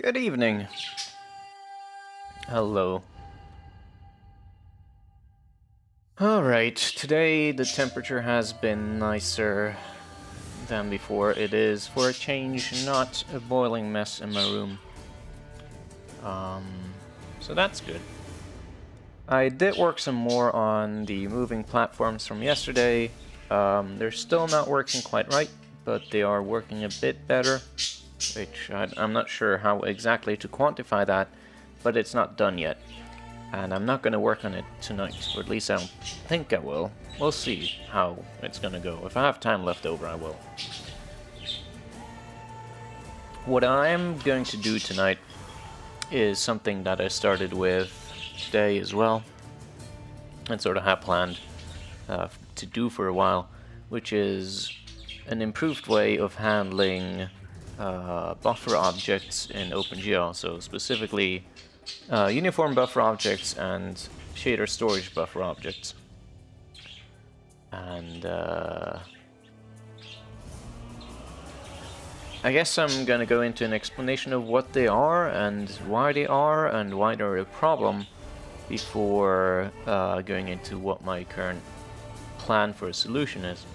Good evening. Hello. Alright, today the temperature has been nicer than before. It is, for a change, not a boiling mess in my room. So that's good. I did work some more on the moving platforms from yesterday. They're still not working quite right, but they are working a bit better, which I'm not sure how exactly to quantify that, but it's not done yet. And I'm not going to work on it tonight, or at least I don't think I will. We'll see how it's going to go. If I have time left over, I will. What I'm going to do tonight is something that I started with today as well, and sort of have planned to do for a while, which is an improved way of handling buffer objects in OpenGL. So specifically uniform buffer objects and shader storage buffer objects. And I guess I'm gonna go into an explanation of what they are and why they're a problem before going into what my current plan for a solution is.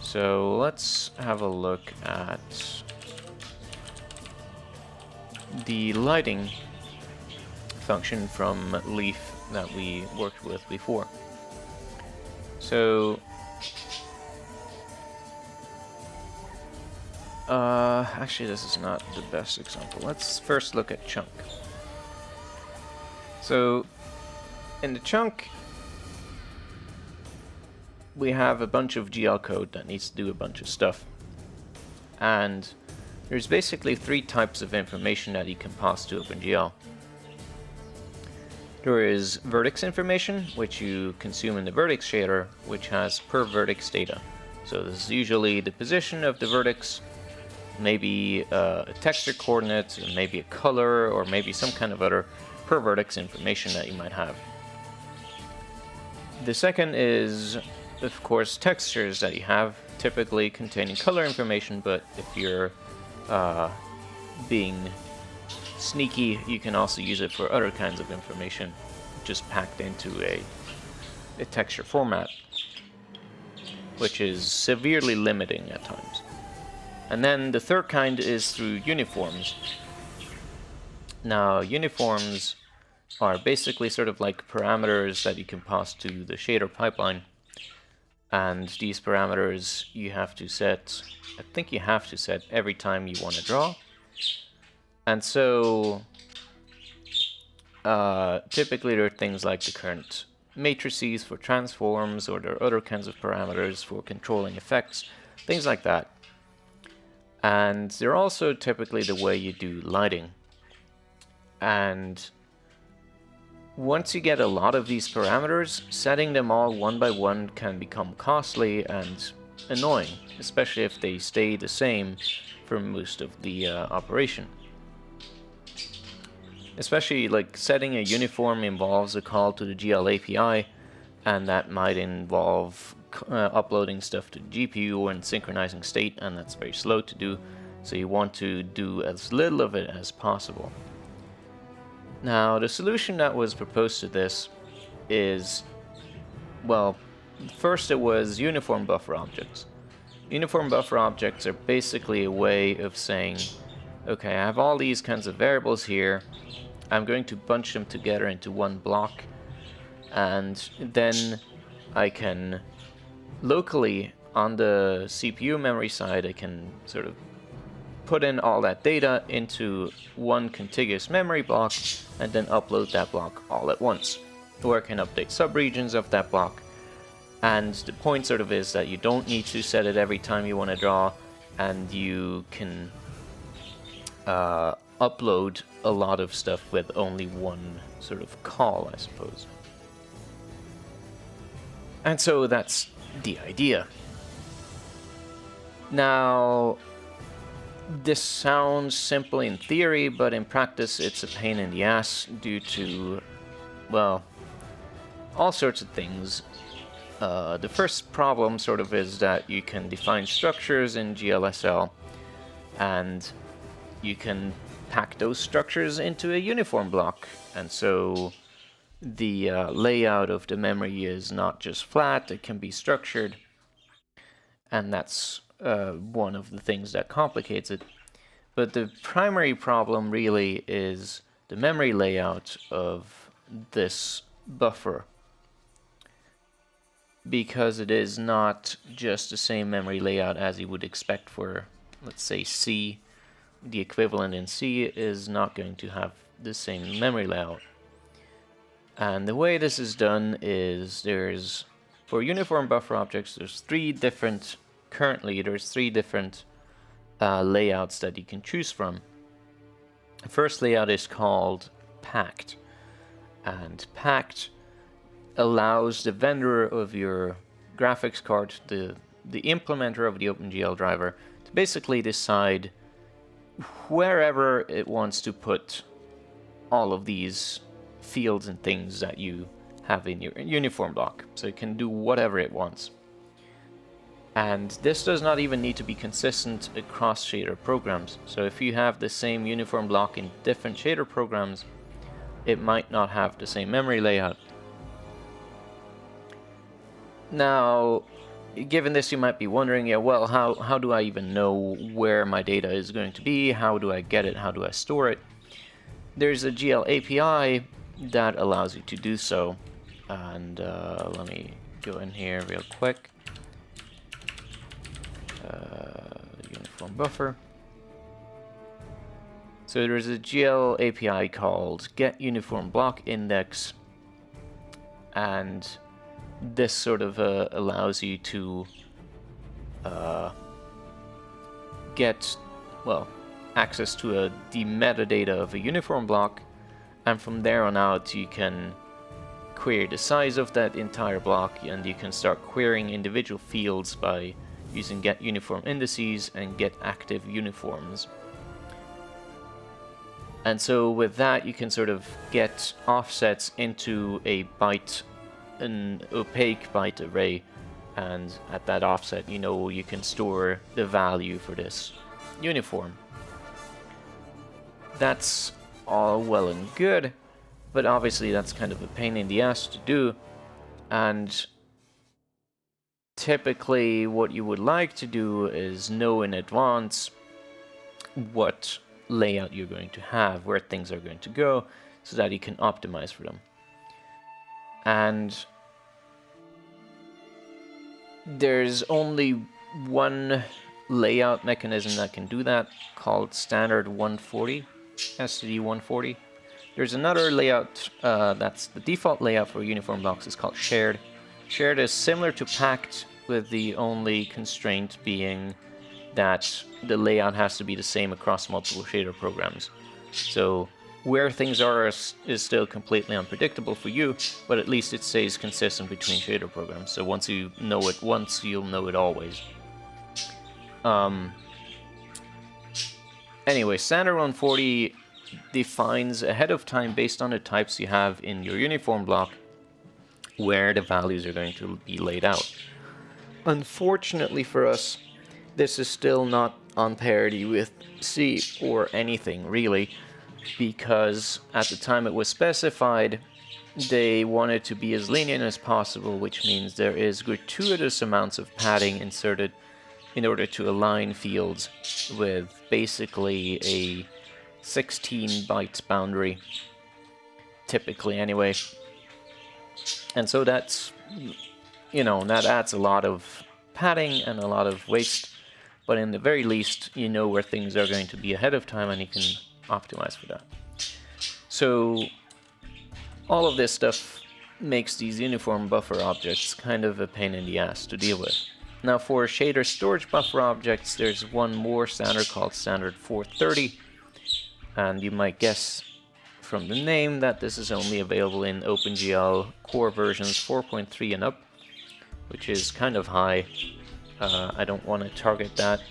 So let's have a look at the lighting function from Leaf that we worked with before. So actually this is not the best example. Let's first look at chunk. So in the chunk we have a bunch of GL code that needs to do a bunch of stuff, and there's basically three types of information that you can pass to OpenGL. There is vertex information, which you consume in the vertex shader, which has per vertex data. So this is usually the position of the vertex, maybe a texture coordinate, maybe a color, or maybe some kind of other per vertex information that you might have. The second is, of course, textures that you have, typically containing color information, but if you're being sneaky, you can also use it for other kinds of information, just packed into a texture format, which is severely limiting at times. And then the third kind is through uniforms. Now, uniforms are basically sort of like parameters that you can pass to the shader pipeline. And these parameters you have to set, I think you have to set every time you want to draw. And so typically there are things like the current matrices for transforms, or there are other kinds of parameters for controlling effects, things like that. And they're also typically the way you do lighting. And once you get a lot of these parameters, setting them all one by one can become costly and annoying, especially if they stay the same for most of the operation. Especially like setting a uniform involves a call to the GL API, and that might involve uploading stuff to the GPU and synchronizing state, and that's very slow to do, so you want to do as little of it as possible. Now, the solution that was proposed to this is, well, first it was uniform buffer objects. Uniform buffer objects are basically a way of saying, okay, I have all these kinds of variables here, I'm going to bunch them together into one block, and then I can locally on the CPU memory side, I can sort of put in all that data into one contiguous memory block and then upload that block all at once. Or I can update subregions of that block. And the point sort of is that you don't need to set it every time you want to draw, and you can upload a lot of stuff with only one sort of call, I suppose. And so that's the idea. Now, this sounds simple in theory, but in practice it's a pain in the ass due to, well, all sorts of things. The first problem sort of is that you can define structures in GLSL, and you can pack those structures into a uniform block. And so the layout of the memory is not just flat, it can be structured. And that's one of the things that complicates it. But the primary problem really is the memory layout of this buffer, because it is not just the same memory layout as you would expect for, let's say, C. The equivalent in C is not going to have the same memory layout. And the way this is done is for uniform buffer objects, currently there's three different layouts that you can choose from. The first layout is called packed, and packed allows the vendor of your graphics card, the implementer of the OpenGL driver, to basically decide wherever it wants to put all of these fields and things that you have in your uniform block. So it can do whatever it wants. And this does not even need to be consistent across shader programs. So if you have the same uniform block in different shader programs, it might not have the same memory layout. Now, given this, you might be wondering, yeah, well, how do I even know where my data is going to be? How do I get it? How do I store it? There's a GL API that allows you to do so. And let me go in here real quick. Uniform buffer. So there's a GL API called getUniformBlockIndex, and this sort of allows you to get, well, access to the metadata of a uniform block, and from there on out you can query the size of that entire block, and you can start querying individual fields by using getUniformIndices and getActiveUniforms. And so with that you can sort of get offsets into an opaque byte array, and at that offset you can store the value for this uniform. That's all well and good, but obviously that's kind of a pain in the ass to do, and typically what you would like to do is know in advance what layout you're going to have, where things are going to go, so that you can optimize for them. And there's only one layout mechanism that can do that, called standard 140, STD 140. There's another layout that's the default layout for uniform blocks, is called shared. Shared is similar to packed, with the only constraint being that the layout has to be the same across multiple shader programs. So where things are is still completely unpredictable for you, but at least it stays consistent between shader programs. So once you know it once, you'll know it always. Anyway, standard 140 defines ahead of time, based on the types you have in your uniform block, where the values are going to be laid out. Unfortunately for us, this is still not on parity with C or anything really, because at the time it was specified, they wanted to be as lenient as possible, which means there is gratuitous amounts of padding inserted in order to align fields with basically a 16-byte boundary, typically anyway. And so that's, that adds a lot of padding and a lot of waste, but in the very least, you know where things are going to be ahead of time and you can optimize for that. So all of this stuff makes these uniform buffer objects kind of a pain in the ass to deal with. Now for shader storage buffer objects, there's one more standard called standard 430, and you might guess from the name that this is only available in OpenGL core versions 4.3 and up, which is kind of high. I don't want to target that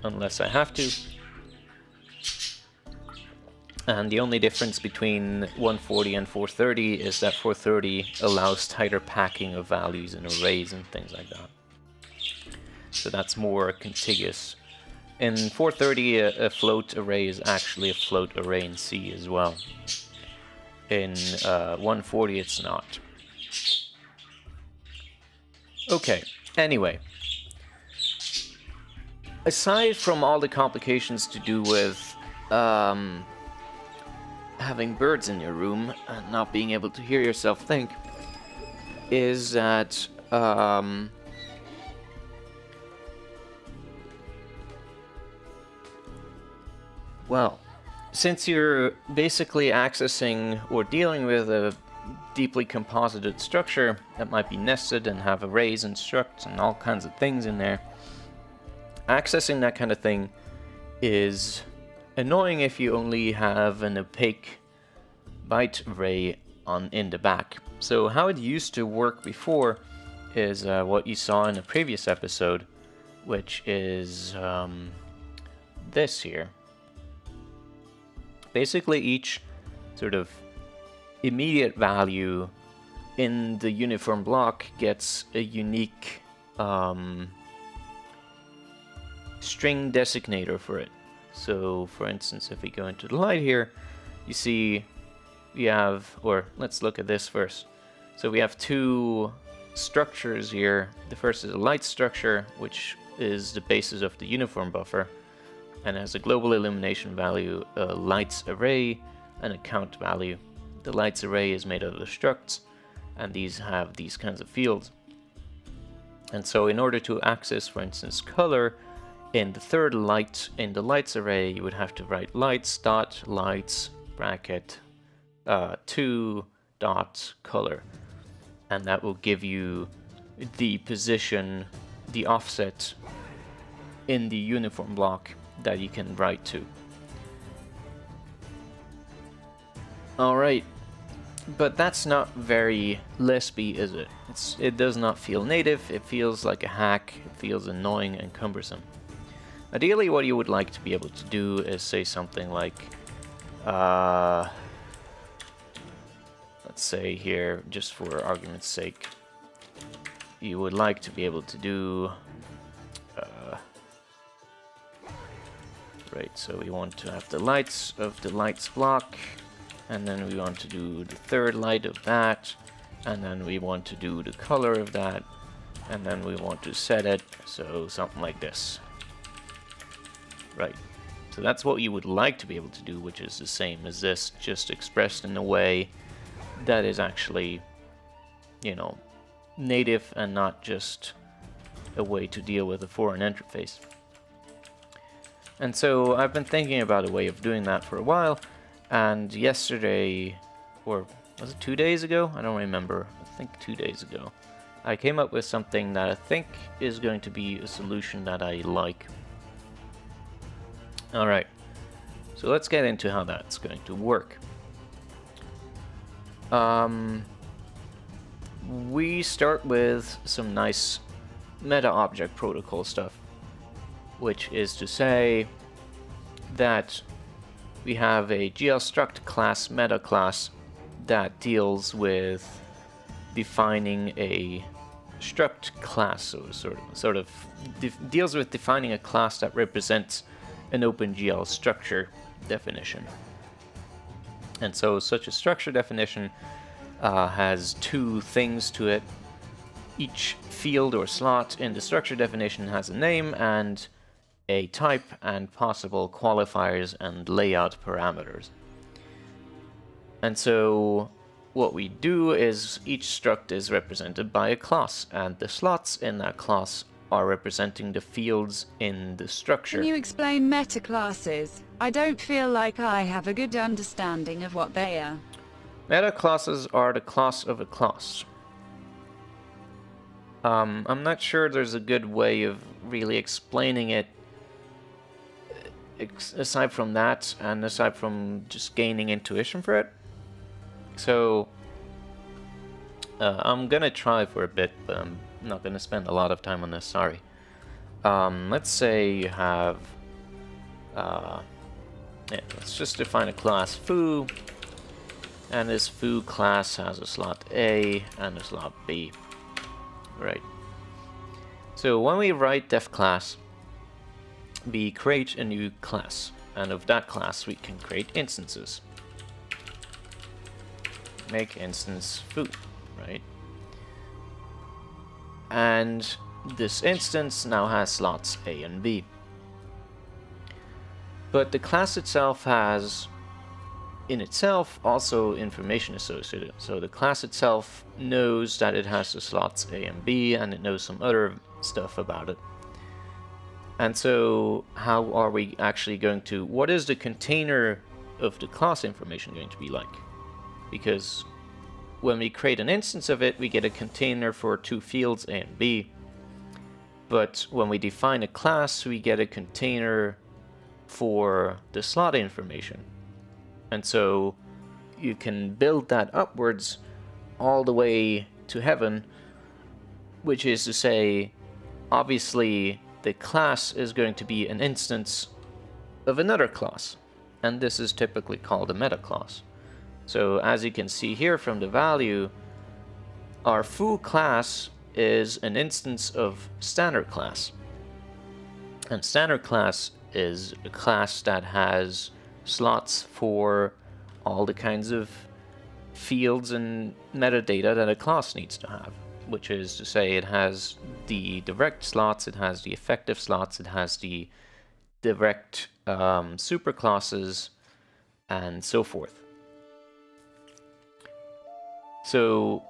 unless I have to. And the only difference between 140 and 430 is that 430 allows tighter packing of values in arrays and things like that. So that's more contiguous In 430, a float array is actually a float array in C as well. In 140, it's not. Okay, anyway. Aside from all the complications to do with having birds in your room and not being able to hear yourself think, is that well, since you're basically accessing or dealing with a deeply composited structure that might be nested and have arrays and structs and all kinds of things in there, accessing that kind of thing is annoying if you only have an opaque byte array in the back. So how it used to work before is what you saw in a previous episode, which is this here. Basically, each sort of immediate value in the uniform block gets a unique string designator for it. So, for instance, if we go into the light here, you see we have, or let's look at this first. So we have two structures here. The first is a light structure, which is the basis of the uniform buffer, and has a global illumination value, a lights array, and a count value. The lights array is made out of the structs, and these have these kinds of fields. And so in order to access, for instance, color in the third light in the lights array, you would have to write lights dot lights bracket 2 dot color, and that will give you the position, the offset in the uniform block that you can write to. Alright, but that's not very Lesby, is it? It does not feel native, it feels like a hack, it feels annoying and cumbersome. Ideally, what you would like to be able to do is say something like, let's say here, just for argument's sake, you would like to be able to do, right, so we want to have the lights of the lights block, and then we want to do the third light of that, and then we want to do the color of that, and then we want to set it, so something like this. Right, so that's what you would like to be able to do, which is the same as this, just expressed in a way that is actually, you know, native and not just a way to deal with a foreign interface. And so I've been thinking about a way of doing that for a while, and yesterday, or was it 2 days ago? I don't remember. I think 2 days ago. I came up with something that I think is going to be a solution that I like. Alright, so let's get into how that's going to work. We start with some nice meta-object protocol stuff, which is to say that we have a GL_struct class meta class that deals with defining a struct class, so sort of deals with defining a class that represents an OpenGL structure definition. And so such a structure definition has two things to it. Each field or slot in the structure definition has a name and a type and possible qualifiers and layout parameters. And so what we do is each struct is represented by a class, and the slots in that class are representing the fields in the structure. Can you explain metaclasses? I don't feel like I have a good understanding of what they are. Metaclasses are the class of a class. I'm not sure there's a good way of really explaining it aside from that, and aside from just gaining intuition for it. So I'm gonna try for a bit, but I'm not gonna spend a lot of time on this, sorry. Let's say you have let's just define a class foo, and this foo class has a slot A and a slot B. Right. So when we write def class, we create a new class, and of that class we can create instances. Make instance foo, right? And this instance now has slots A and B. But the class itself has, in itself, also information associated. So the class itself knows that it has the slots A and B, and it knows some other stuff about it. And so how are we actually going to, what is the container of the class information going to be like? Because when we create an instance of it, we get a container for two fields A and B. But when we define a class, we get a container for the slot information. And so you can build that upwards all the way to heaven, which is to say, obviously, the class is going to be an instance of another class. And this is typically called a metaclass. So as you can see here from the value, our foo class is an instance of standard class. And standard class is a class that has slots for all the kinds of fields and metadata that a class needs to have, which is to say it has the direct slots, it has the effective slots, it has the direct superclasses, and so forth. So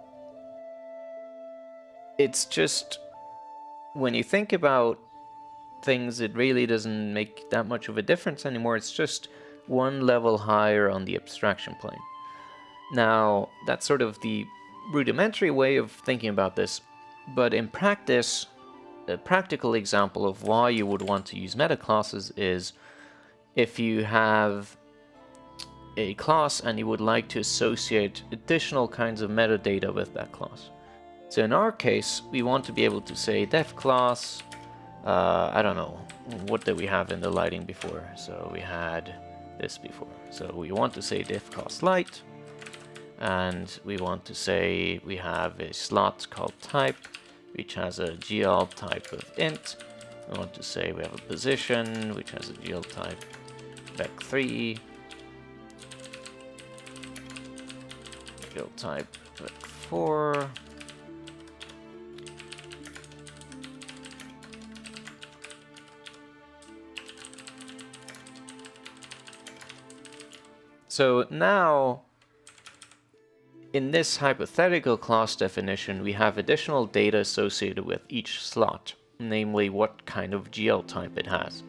it's just, when you think about things, it really doesn't make that much of a difference anymore. It's just one level higher on the abstraction plane. Now, that's sort of the rudimentary way of thinking about this, but in practice, a practical example of why you would want to use metaclasses is if you have a class and you would like to associate additional kinds of metadata with that class. So in our case, we want to be able to say def class, I don't know, what did we have in the lighting before? So we had this before. So we want to say def class light, and we want to say we have a slot called type, which has a GL type of int. We want to say we have a position, which has a GL type vec3, GL type vec4, so now, in this hypothetical class definition, we have additional data associated with each slot, namely what kind of GL type it has.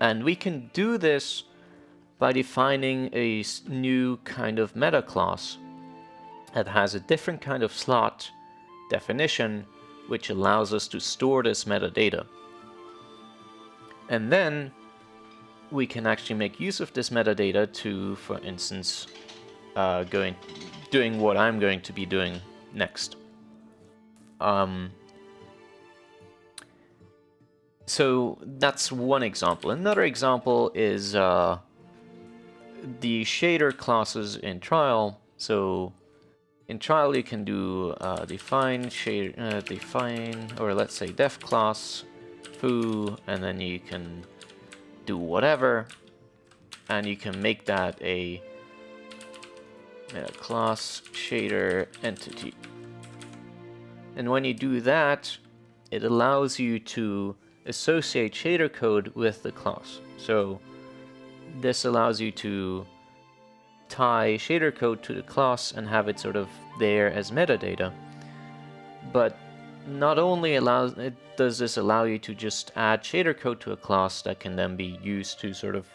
And we can do this by defining a new kind of meta class that has a different kind of slot definition, which allows us to store this metadata. And then we can actually make use of this metadata to, for instance, doing what I'm going to be doing next. So that's one example. Another example is the shader classes in trial. So in trial you can do define shader, define, or let's say def class foo, and then you can do whatever, and you can make that a class shader entity. And when you do that, it allows you to associate shader code with the class. So this allows you to tie shader code to the class and have it sort of there as metadata. But not only does this allow you to just add shader code to a class that can then be used to sort of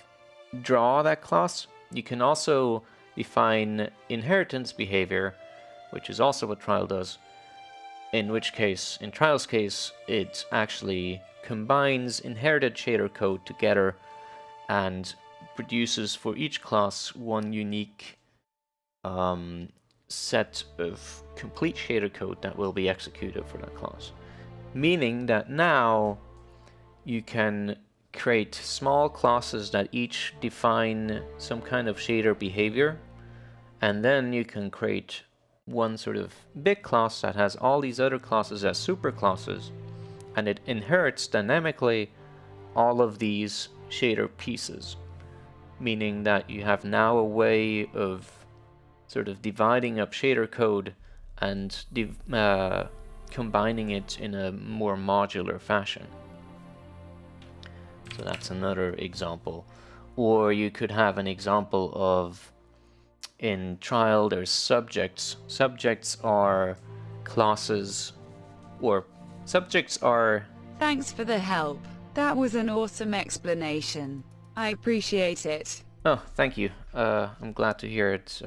draw that class, you can also define inheritance behavior, which is also what trial does, in which case, in trial's case, it actually combines inherited shader code together and produces for each class one unique set of complete shader code that will be executed for that class. Meaning that now you can create small classes that each define some kind of shader behavior, and then you can create one sort of big class that has all these other classes as superclasses, and it inherits dynamically all of these shader pieces, meaning that you have now a way of sort of dividing up shader code and combining it in a more modular fashion. So that's another example. Or you could have an example of, in trial, there's subjects. Subjects are classes, or subjects are... Thanks for the help. That was an awesome explanation. I appreciate it. Oh, thank you. I'm glad to hear it.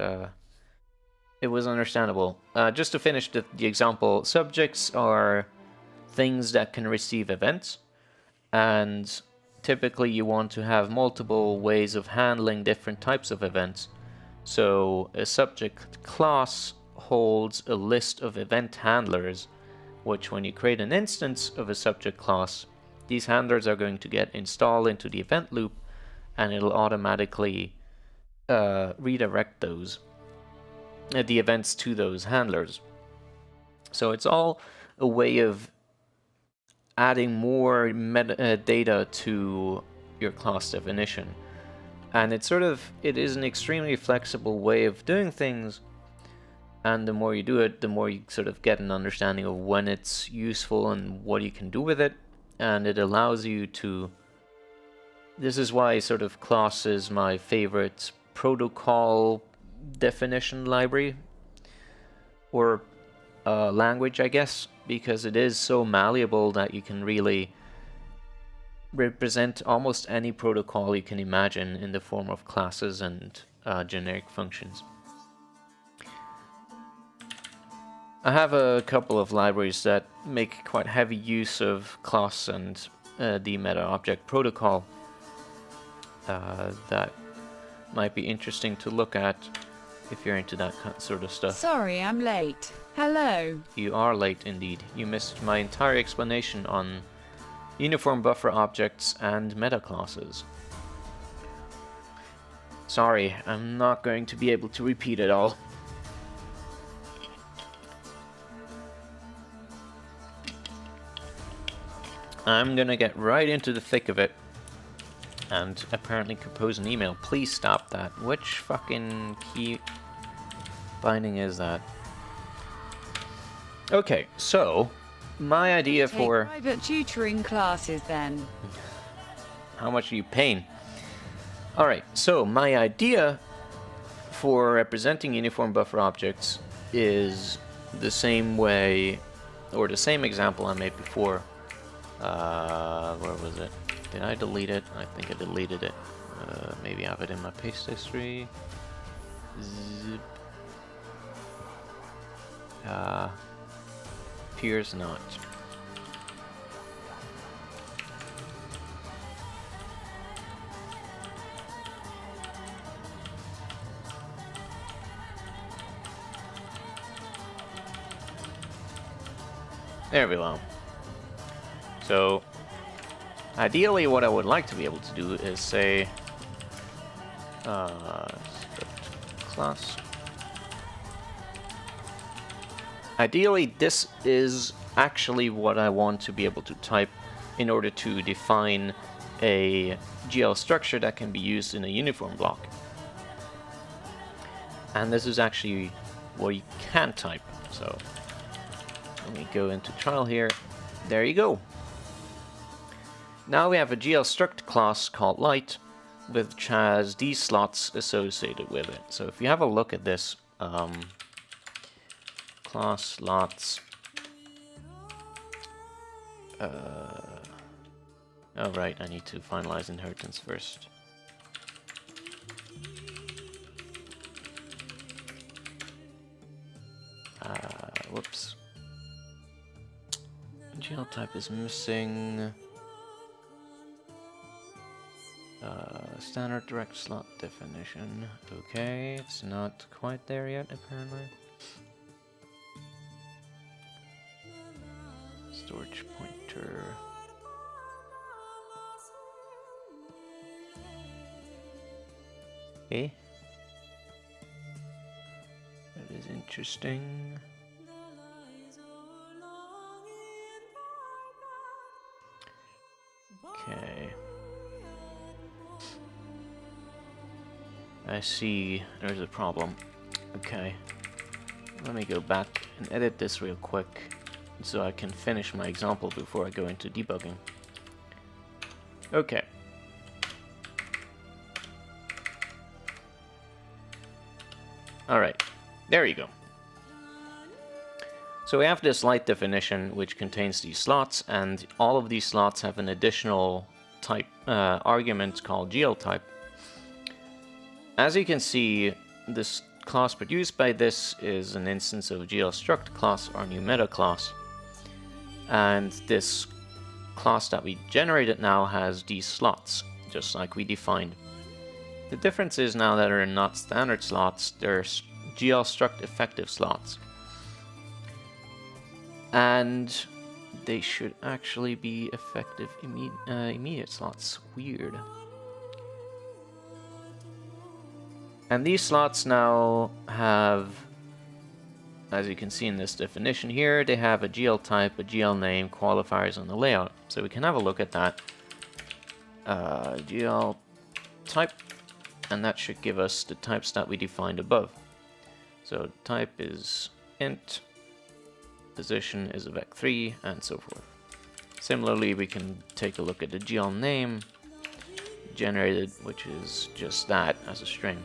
It was understandable. Just to finish the example, subjects are things that can receive events, and typically you want to have multiple ways of handling different types of events. So a subject class holds a list of event handlers, which when you create an instance of a subject class, these handlers are going to get installed into the event loop, and it'll automatically redirect those the events to those handlers. So it's all a way of adding more data to your class definition, and it is an extremely flexible way of doing things. And the more you do it, the more you sort of get an understanding of when it's useful and what you can do with it. And it allows you to... This is why sort of class is my favorite protocol definition library, or language, I guess, because it is so malleable that you can really represent almost any protocol you can imagine in the form of classes and generic functions. I have a couple of libraries that make quite heavy use of class and the meta object protocol that might be interesting to look at if you're into that sort of stuff. Sorry, I'm late. Hello. You are late indeed. You missed my entire explanation on uniform buffer objects and metaclasses. Sorry, I'm not going to be able to repeat it all. I'm gonna get right into the thick of it and apparently compose an email. Please stop that. Which fucking key binding is that? Okay, so my idea for... private tutoring classes then. How much are you paying? Alright, so my idea for representing uniform buffer objects is the same way, or the same example I made before. Where was it? Did I delete it? I think I deleted it. Maybe I have it in my paste history. Zip. Appears not. There we go. So, ideally what I would like to be able to do is say class. Ideally this is actually what I want to be able to type in order to define a GL structure that can be used in a uniform block. And this is actually what you can type. So let me go into trial here. There you go. Now we have a GL struct class called light, which has these slots associated with it. So if you have a look at this, class slots. Oh right, I need to finalize inheritance first. Whoops. GL type is missing. Standard direct slot definition. Okay, it's not quite there yet, apparently. Storage pointer. Okay. That is interesting. Okay. I see there's a problem. Okay. Let me go back and edit this real quick so I can finish my example before I go into debugging. Okay. Alright, there you go. So we have this light definition which contains these slots, and all of these slots have an additional type argument called GL_type. As you can see, this class produced by this is an instance of GL_struct class, our new meta class. And this class that we generated now has these slots, just like we defined. The difference is now that they're not standard slots, they're GL_struct effective slots. And they should actually be effective immediate slots. Weird. And these slots now have, as you can see in this definition here, they have a GL_type, a GL_name, qualifiers, and a layout. So we can have a look at that. GL_type, and that should give us the types that we defined above. So type is int, position is a vec3, and so forth. Similarly, we can take a look at the GL_name generated, which is just that as a string.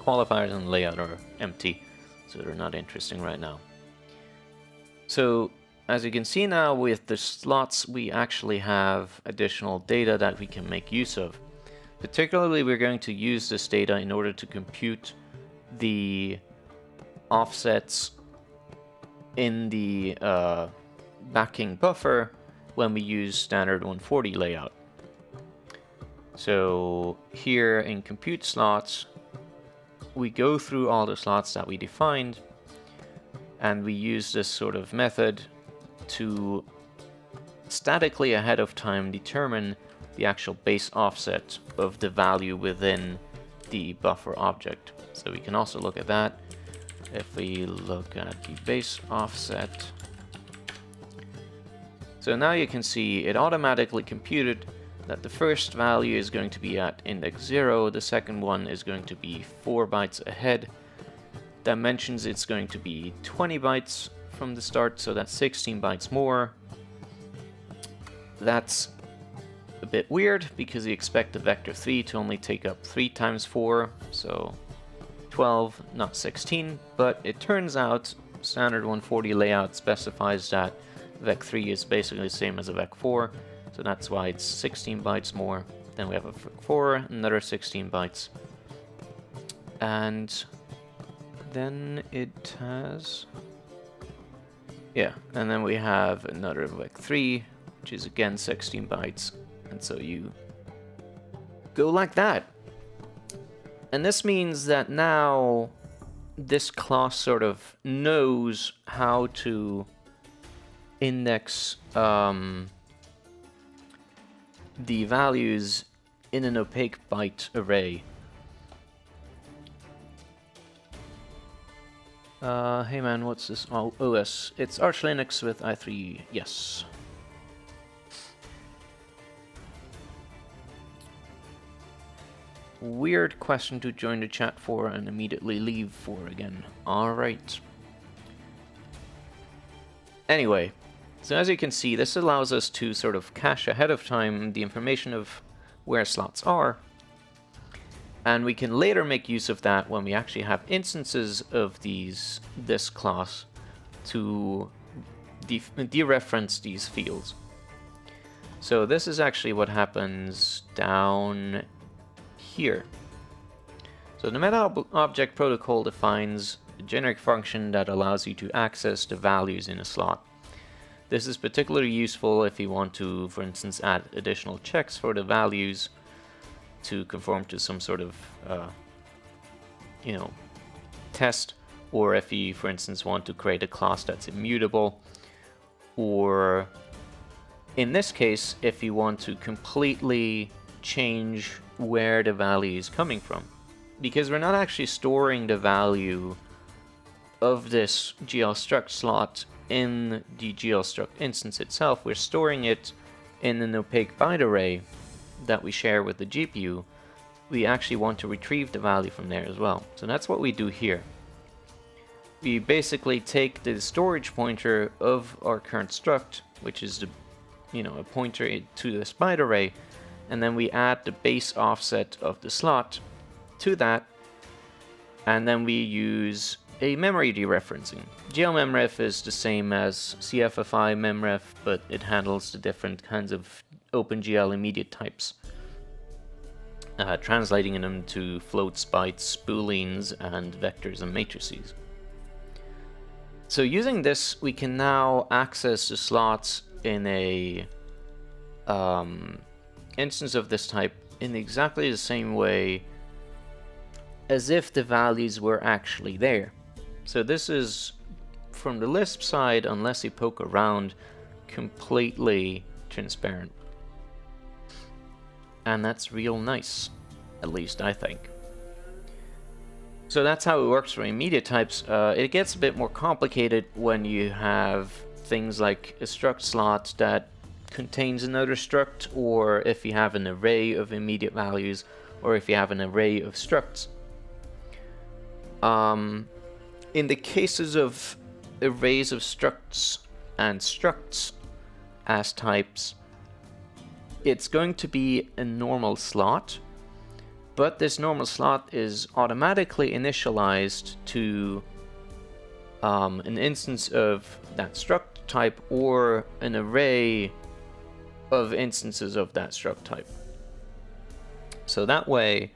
Qualifiers and layout are empty, so they're not interesting right now. So as you can see now, with the slots we actually have additional data that we can make use of. Particularly, we're going to use this data in order to compute the offsets in the backing buffer when we use standard 140 layout. So here in compute slots, we go through all the slots that we defined, and we use this sort of method to statically ahead of time determine the actual base offset of the value within the buffer object. So we can also look at that. If we look at the base offset, so now you can see it automatically computed that the first value is going to be at index 0, the second one is going to be 4 bytes ahead. Dimensions, it's going to be 20 bytes from the start, so that's 16 bytes more. That's a bit weird because you expect the vector 3 to only take up 3 times 4, so 12, not 16, but it turns out standard 140 layout specifies that vec3 is basically the same as a vec4, so that's why it's 16 bytes more. Then we have a vec4, another 16 bytes. And then it has, yeah, and then we have another vec3, which is again 16 bytes, and so you go like that. And this means that now this class sort of knows how to index the values in an opaque byte array. Hey man, what's this? Oh, OS. It's Arch Linux with i3, yes. Weird question to join the chat for and immediately leave for again. Alright. Anyway, so as you can see, this allows us to sort of cache ahead of time the information of where slots are. And we can later make use of that when we actually have instances of this class to dereference these fields. So this is actually what happens down here. So the meta object protocol defines a generic function that allows you to access the values in a slot. This is particularly useful if you want to, for instance, add additional checks for the values to conform to some sort of, test, or if you, for instance, want to create a class that's immutable, or in this case, if you want to completely change where the value is coming from, because we're not actually storing the value of this GL_struct slot in the GL_struct instance itself. We're storing it in an opaque byte array that we share with the GPU, we actually want to retrieve the value from there as well. So that's what we do here. We basically take the storage pointer of our current struct, which is the, a pointer to the spider array, and then we add the base offset of the slot to that, and then we use a memory dereferencing. GLMemref is the same as CFFI memref, but it handles the different kinds of OpenGL immediate types, translating them to floats, bytes, booleans, and vectors and matrices. So using this, we can now access the slots in a instance of this type in exactly the same way as if the values were actually there. So this is, from the Lisp side, unless you poke around, completely transparent. And that's real nice, at least I think. So that's how it works for immediate types. It gets a bit more complicated when you have things like a struct slot that contains another struct, or if you have an array of immediate values, or if you have an array of structs. In the cases of arrays of structs and structs as types, it's going to be a normal slot, but this normal slot is automatically initialized to an instance of that struct type or an array of instances of that struct type. So that way,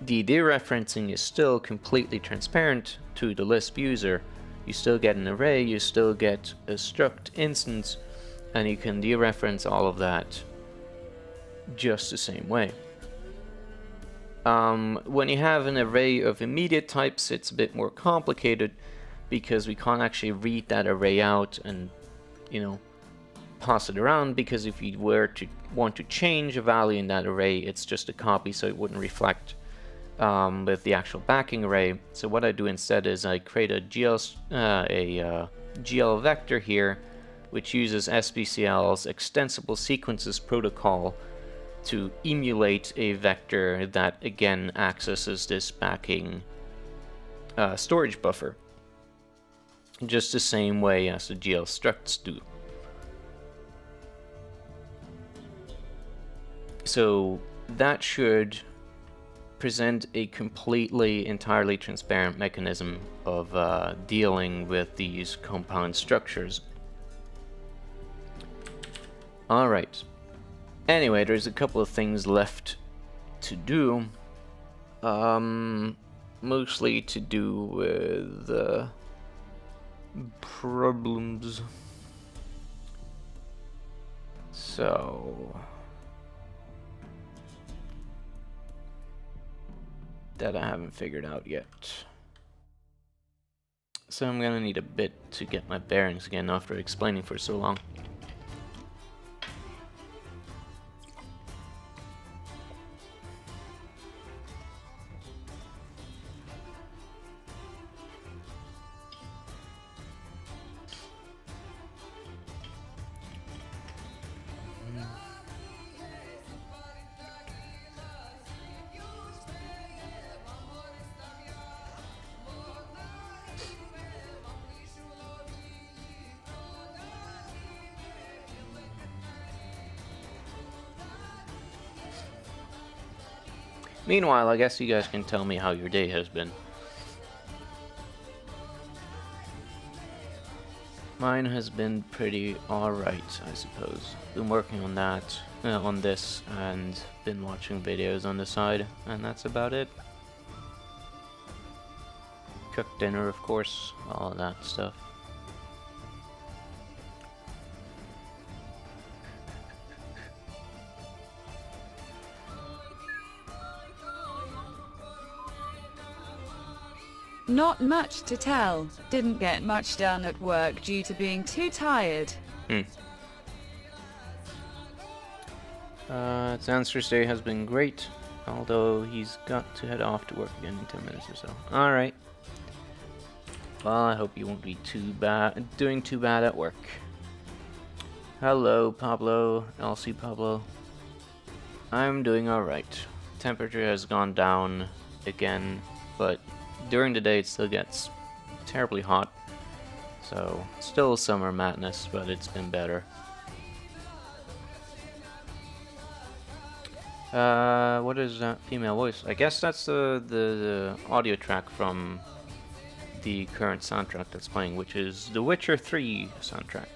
the dereferencing is still completely transparent to the Lisp user. You still get an array, you still get a struct instance, and you can dereference all of that just the same way. When you have an array of immediate types, it's a bit more complicated because we can't actually read that array out and, pass it around, because if you were to want to change a value in that array, it's just a copy, so it wouldn't reflect with the actual backing array. So what I do instead is I create a GL vector here, which uses SBCL's extensible sequences protocol to emulate a vector that again accesses this backing storage buffer, just the same way as the GL structs do. So that should present a completely, entirely transparent mechanism of dealing with these compound structures. Alright. Anyway, there's a couple of things left to do. Mostly to do with problems. So that I haven't figured out yet. So I'm gonna need a bit to get my bearings again after explaining for so long. Meanwhile, I guess you guys can tell me how your day has been. Mine has been pretty alright, I suppose. Been working on that, on this, and been watching videos on the side, and that's about it. Cooked dinner, of course, all of that stuff. Not much to tell. Didn't get much done at work due to being too tired. Zanster's day has been great, although he's got to head off to work again in 10 minutes or so. Alright. Well, I hope you won't be doing too bad at work. Hello, Pablo. LC Pablo. I'm doing alright. temperature has gone down again, but during the day it still gets terribly hot. So, still summer madness, but it's been better. What is that female voice? I guess that's the audio track from the current soundtrack that's playing, which is the Witcher 3 soundtrack.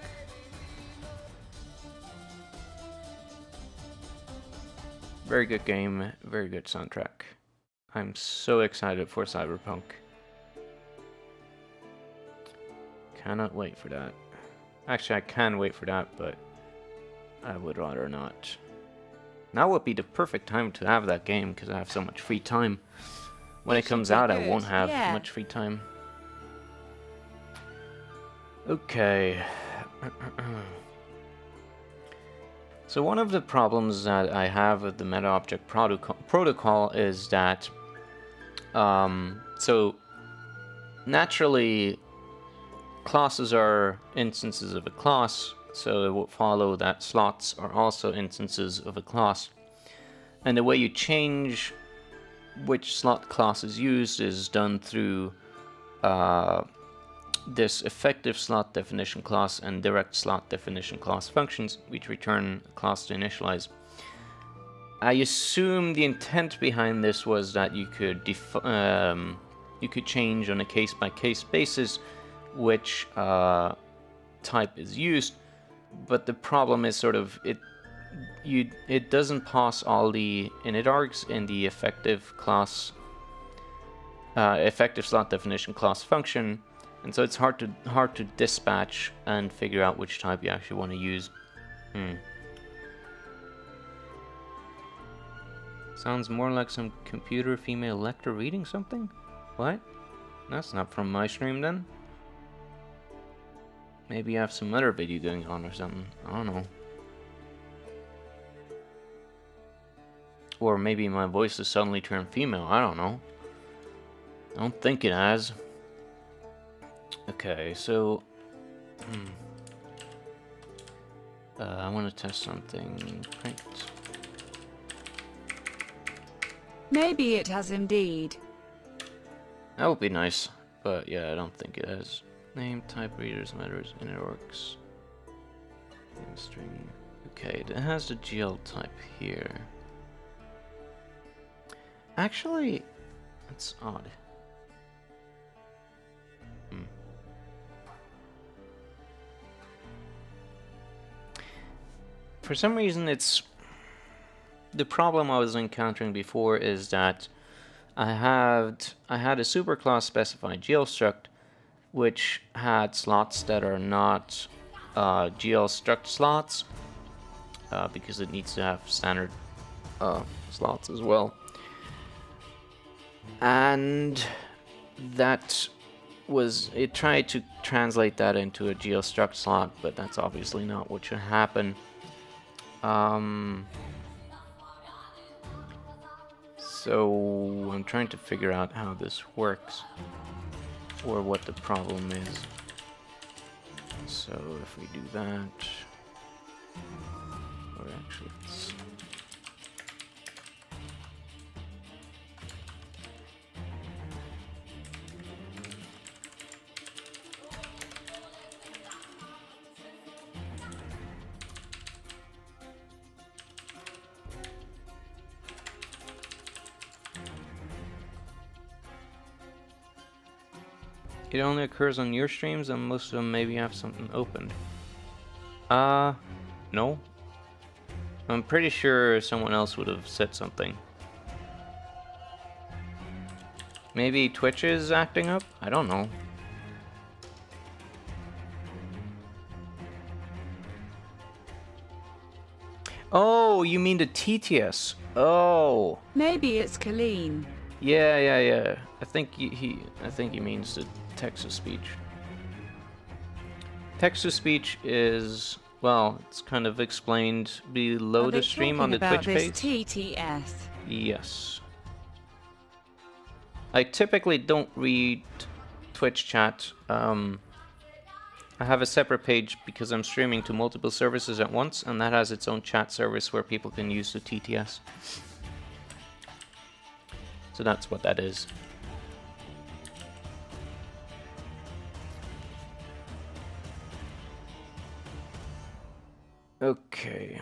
Very good game, very good soundtrack. I'm so excited for Cyberpunk. Cannot wait for that. Actually, I can wait for that, but I would rather not. Now would be the perfect time to have that game, because I have so much free time. When it comes out, I won't have much free time. Okay. So one of the problems that I have with the meta object protocol is that so naturally classes are instances of a class, so it will follow that slots are also instances of a class. And the way you change which slot class is used is done through this effective slot definition class and direct slot definition class functions, which return a class to initialize. I assume the intent behind this was that you could change on a case-by-case basis which type is used, but the problem is sort of it doesn't pass all the init args in the effective class effective slot definition class function, and so it's hard to dispatch and figure out which type you actually want to use. Sounds more like some computer female lecturer reading something. What? That's not from my stream then. Maybe you have some other video going on or something. I don't know. Or maybe my voice has suddenly turned female. I don't know. I don't think it has. Okay, so... I want to test something. Print. Maybe it has indeed. That would be nice. But yeah, I don't think it has. Name, type, readers, matters, inner orcs. Name string. Okay, it has the GL type here. Actually, that's odd. For some reason, it's... The problem I was encountering before is that I had a superclass specified GL struct, which had slots that are not GL struct slots, because it needs to have standard slots as well. And that was, it tried to translate that into a GL struct slot, but that's obviously not what should happen. So I'm trying to figure out how this works, or what the problem is. So if we do that, or actually it's... It only occurs on your streams, and most of them maybe have something opened. No. I'm pretty sure someone else would have said something. Maybe Twitch is acting up? I don't know. Oh, you mean the TTS? Oh. Maybe it's Colleen. Yeah. I think he means the text-to-speech. Text-to-speech is, well, it's kind of explained below the stream on the Twitch page. TTS. Yes. I typically don't read Twitch chat. I have a separate page because I'm streaming to multiple services at once, and that has its own chat service where people can use the TTS. So that's what that is. Okay.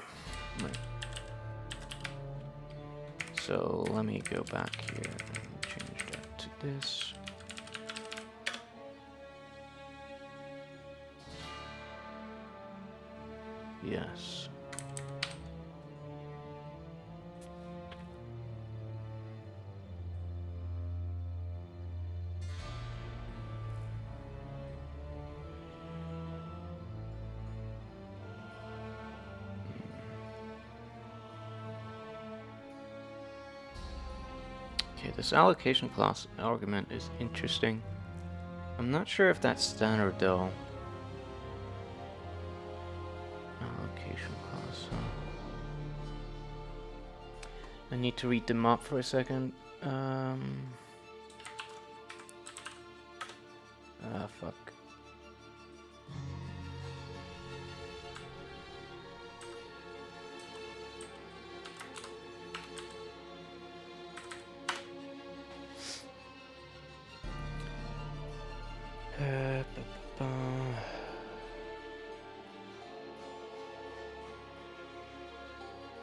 Right. So let me go back here and change that to this. Yes. Okay, this allocation class argument is interesting. I'm not sure if that's standard though. Allocation class, huh? I need to read them up for a second. Fuck.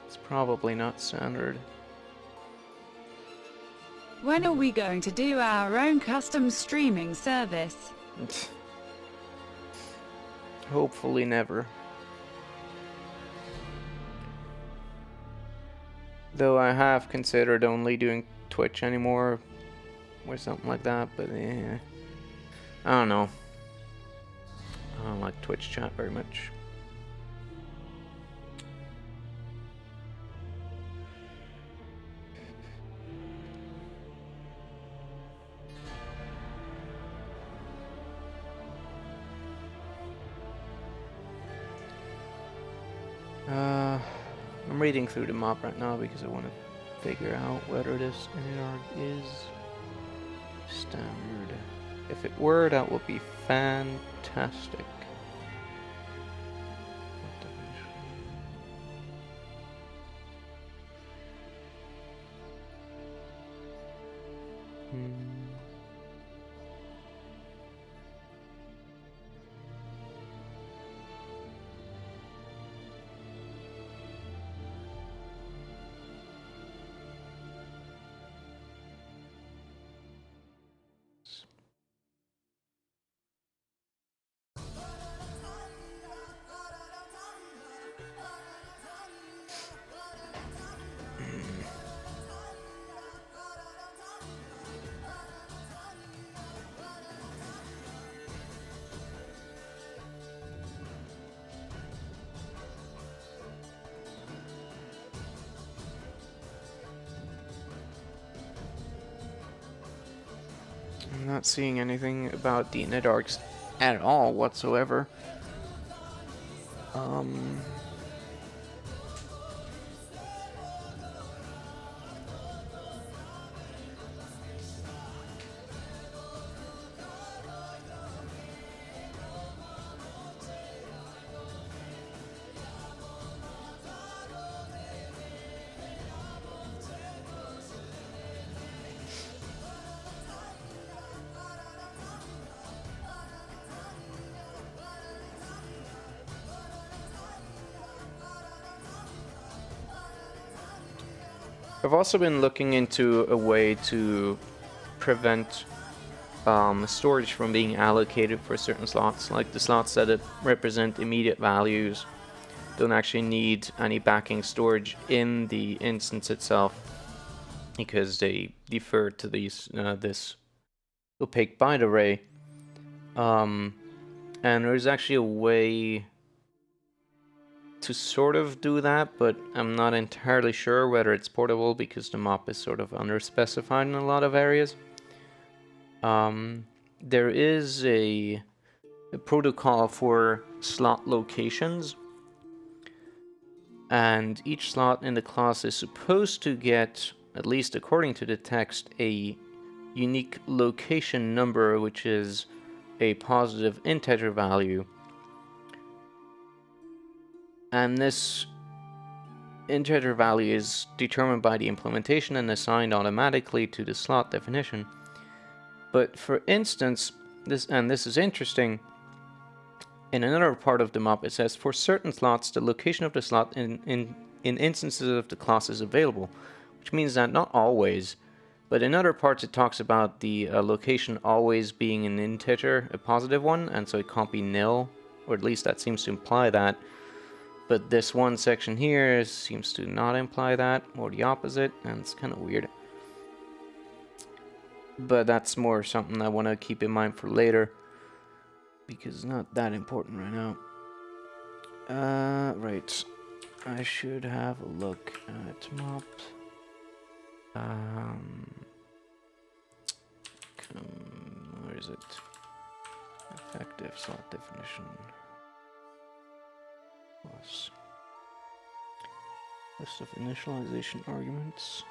It's probably not standard. When are we going to do our own custom streaming service? Hopefully never. Though I have considered only doing Twitch anymore or something like that, but yeah. I don't know. I don't like Twitch chat very much. I'm reading through the map right now because I want to figure out whether this init is standard. If it were, that would be fantastic. I'm not seeing anything about the init args at all whatsoever. I've also been looking into a way to prevent storage from being allocated for certain slots, like the slots that represent immediate values don't actually need any backing storage in the instance itself because they defer to these this opaque byte array. And there's actually a way to sort of do that, but I'm not entirely sure whether it's portable because the map is sort of underspecified in a lot of areas. There is a protocol for slot locations, and each slot in the class is supposed to get, at least according to the text, a unique location number, which is a positive integer value. And this integer value is determined by the implementation and assigned automatically to the slot definition. But for instance, this is interesting, in another part of the map it says for certain slots the location of the slot in instances of the class is available, which means that not always, but in other parts it talks about the location always being an integer, a positive one, and so it can't be nil, or at least that seems to imply that. But this one section here seems to not imply that, or the opposite, and it's kind of weird. But that's more something I want to keep in mind for later, because it's not that important right now. Right. I should have a look at map. Where is it? Effective slot definition. Plus list of initialization arguments.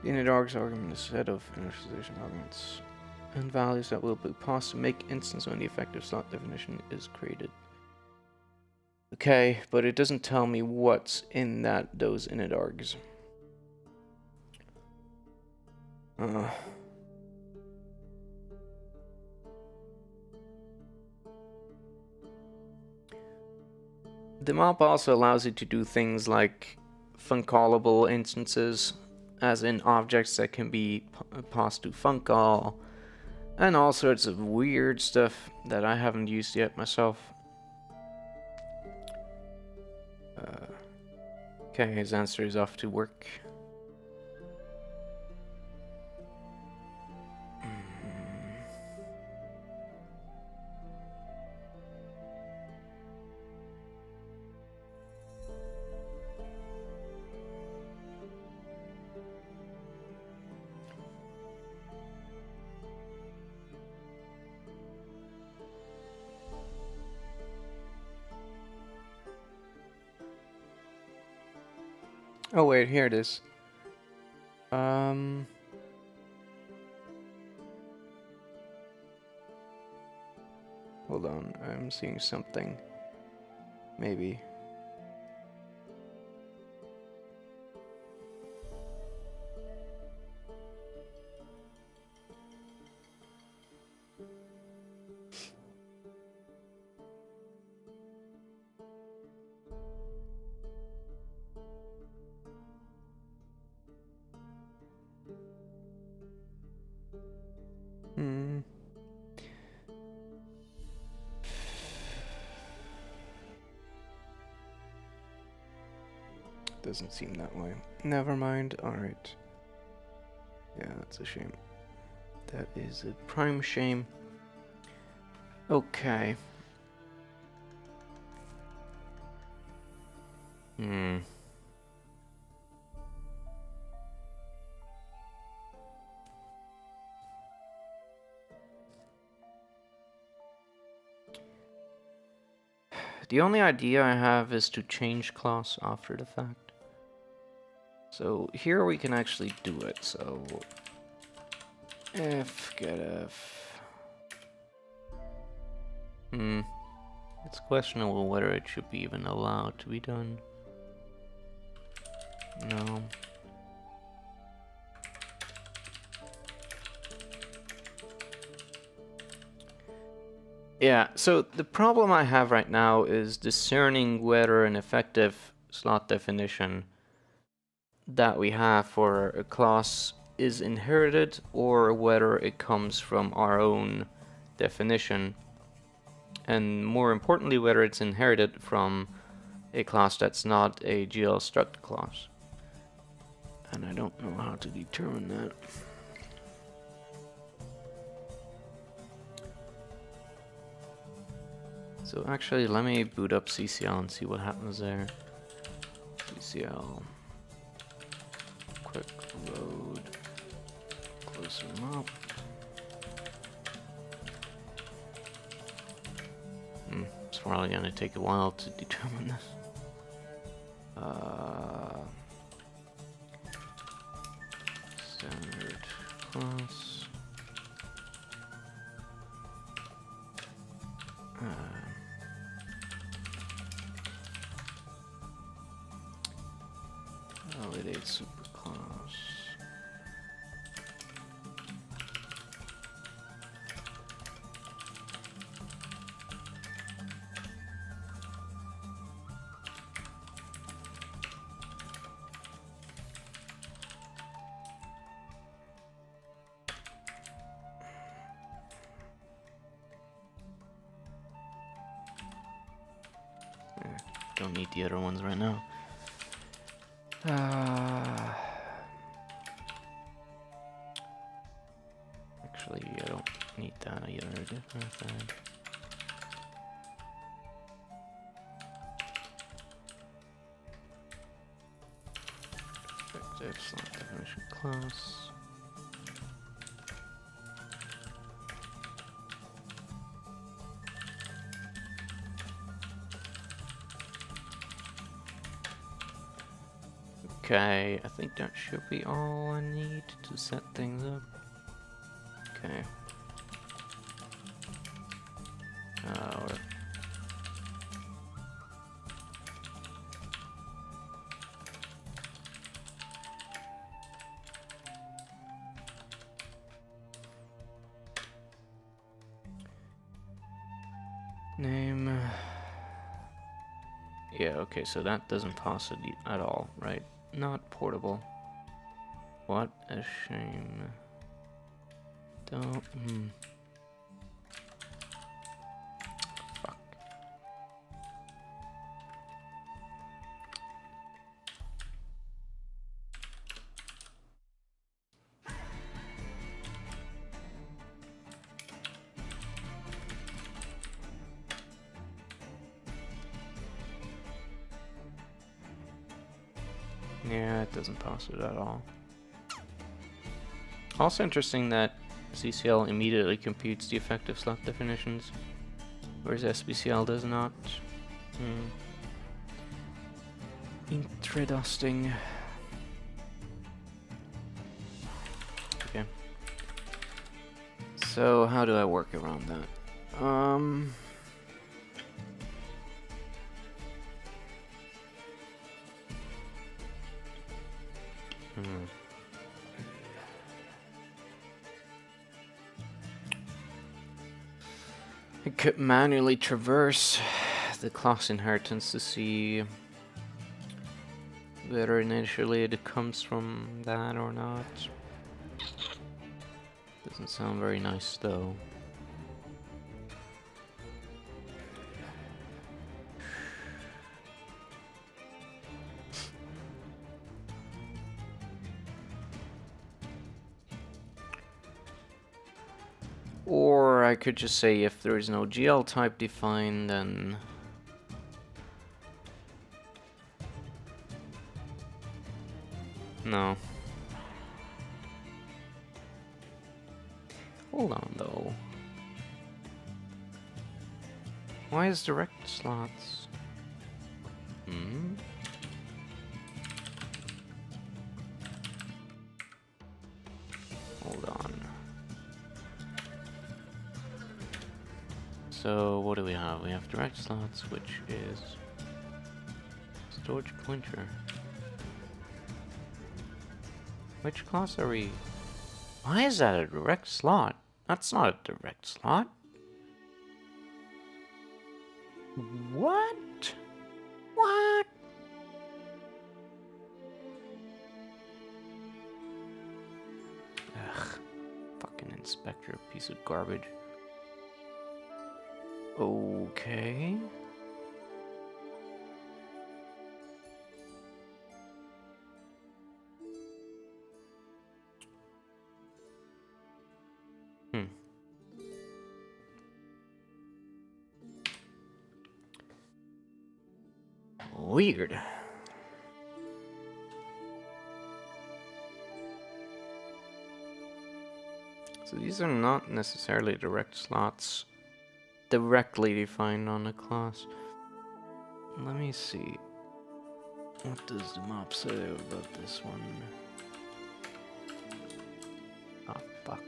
The init args argument is a set of initialization arguments and values that will be passed to make instance when the effective slot definition is created. Okay, but it doesn't tell me what's in those init args. The map also allows you to do things like funcallable instances, as in objects that can be passed to funcall, and all sorts of weird stuff that I haven't used yet myself. Okay, his answer is off to work. Oh wait, here it is. Hold on, I'm seeing something. Maybe. Doesn't seem that way. Never mind. Alright. Yeah, that's a shame. That is a prime shame. Okay. The only idea I have is to change class after the fact. So here we can actually do it. So if get f. It's questionable whether it should be even allowed to be done. No. Yeah, so the problem I have right now is discerning whether an effective slot definition that we have for a class is inherited or whether it comes from our own definition, and more importantly whether it's inherited from a class that's not a GL struct class. And I don't know how to determine that. So actually let me boot up CCL and see what happens there. CCL, quick load, close them up. It's probably going to take a while to determine this. Standard class. Validate superclass. Don't need the other ones right now. Actually, I don't need that either. Effective slot definition class. Okay, I think that should be all I need to set things up. Okay. Name. Yeah, okay, so that doesn't pass it at all, right? Not portable. What a shame. Don't. Fuck. Yeah, it doesn't pass it at all. Also interesting that CCL immediately computes the effective slot definitions, whereas SBCL does not. Interesting. Okay. So how do I work around that? I could manually traverse the class inheritance to see whether initially it comes from that or not. Doesn't sound very nice though. Or I could just say if there is no GL type defined, then no. Hold on though. Why is direct slots? Hold on. So what do we have? We have direct slots, which is storage pointer. Which class are we? Why is that a direct slot? That's not a direct slot. What? What? Ugh. Fucking inspector, piece of garbage. Okay. Weird. So these are not necessarily direct slots directly defined on the class. Let me see. What does the map say about this one? Ah, fuck.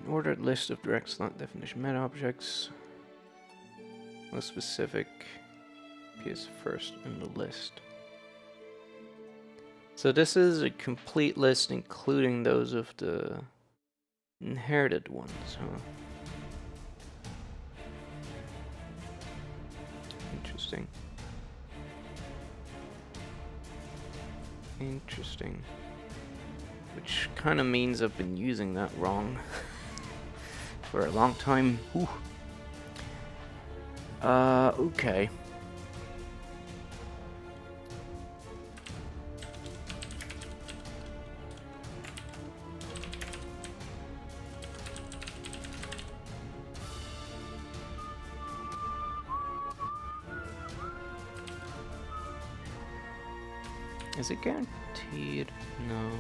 An ordered list of direct slot definition meta objects. Most specific appears first in the list. So this is a complete list including those of the inherited ones, huh? Interesting. Interesting. Which kind of means I've been using that wrong for a long time. Ooh. Okay. Is it guaranteed? No.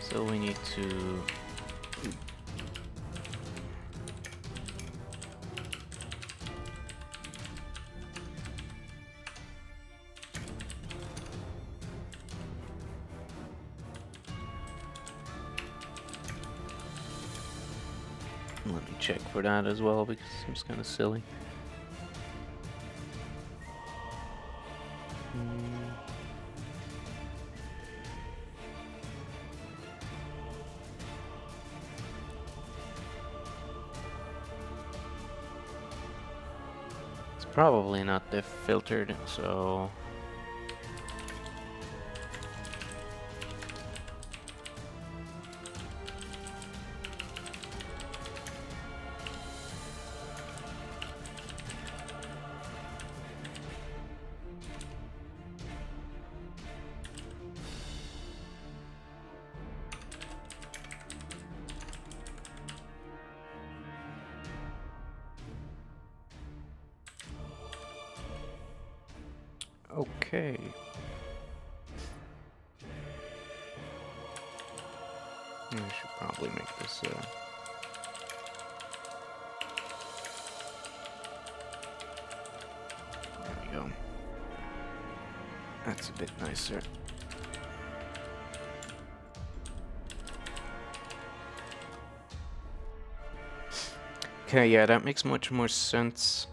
So we need to... Let me check for that as well because it seems kind of silly. It's probably not diff filtered, so... Okay. I should probably make this there we go. That's a bit nicer. Okay, yeah, that makes much more sense.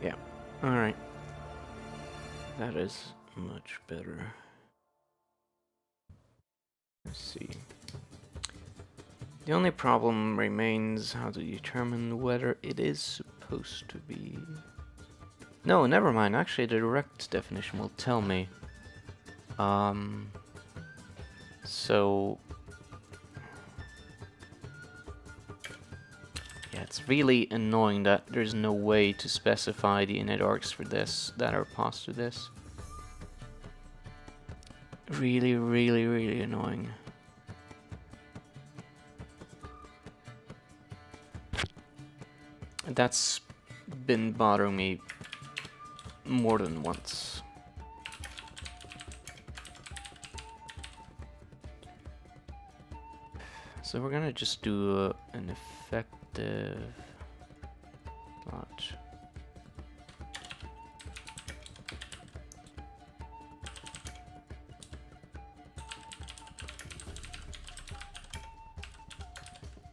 Yeah, alright. That is much better. Let's see. The only problem remains how to determine whether it is supposed to be... No, never mind. Actually, the direct definition will tell me. So... Yeah, it's really annoying that there's no way to specify the init args for this that are passed to this. Really, really, really annoying. That's been bothering me more than once. So we're gonna just do an effective plot.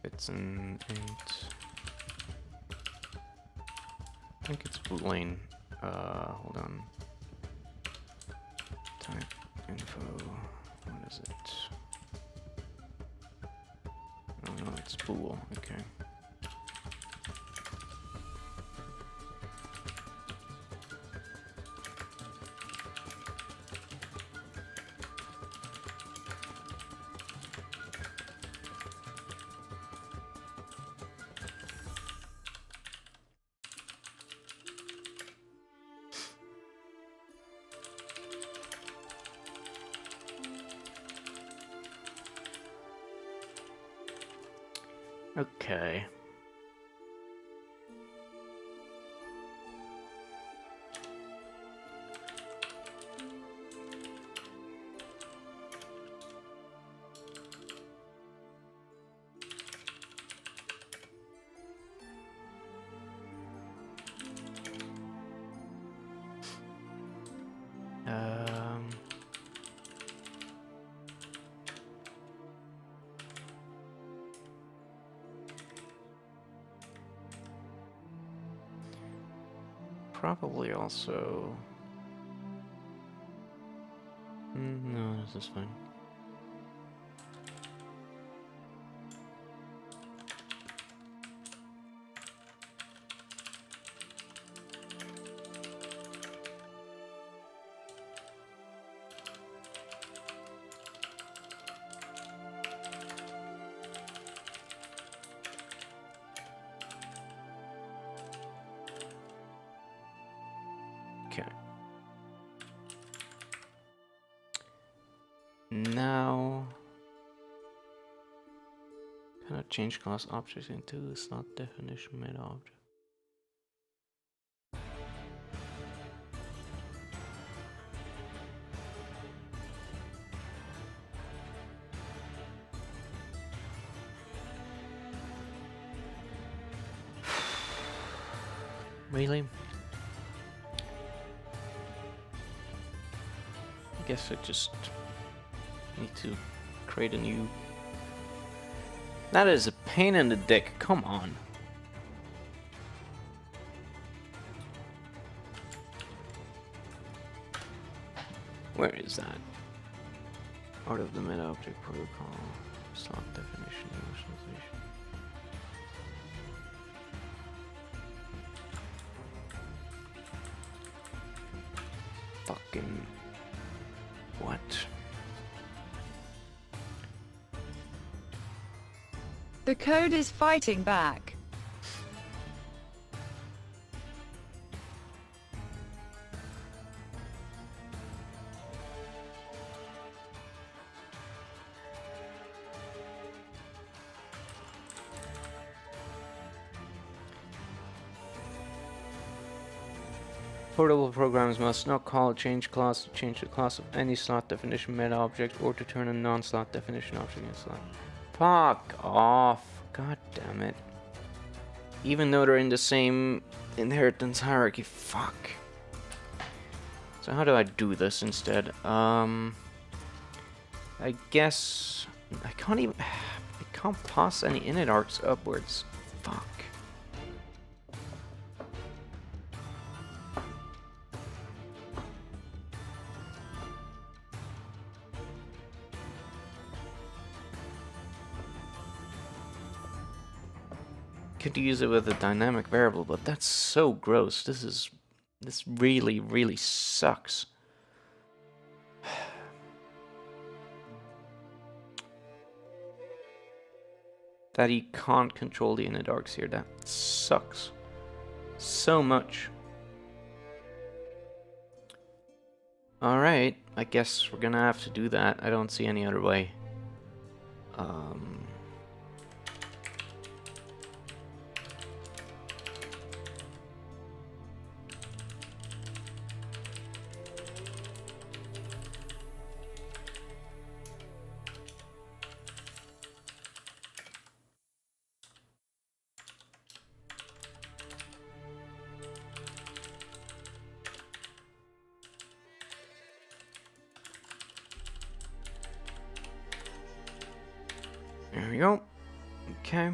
It's an int. I think it's boolean. Hold on. Type info. What is it? Oh no, it's bool. Okay. Okay. probably also... no, this is fine. Okay. Now, cannot change class objects into a slot definition meta object. Really? I guess I just need to create a new... That is a pain in the dick, come on. Where is that? Out of the meta object protocol, slot definition, initialization. Fucking... what? The code is fighting back. Portable programs must not call change class to change the class of any slot definition meta object or to turn a non-slot definition object into slot. Fuck off. God damn it. Even though they're in the same inheritance hierarchy. Fuck. So how do I do this instead? I guess I can't even... I can't pass any init arcs upwards. Fuck. Could use it with a dynamic variable, but that's so gross. This really, really sucks. That he can't control the init arcs here. That sucks so much. Alright, I guess we're gonna have to do that. I don't see any other way. There we go. Okay.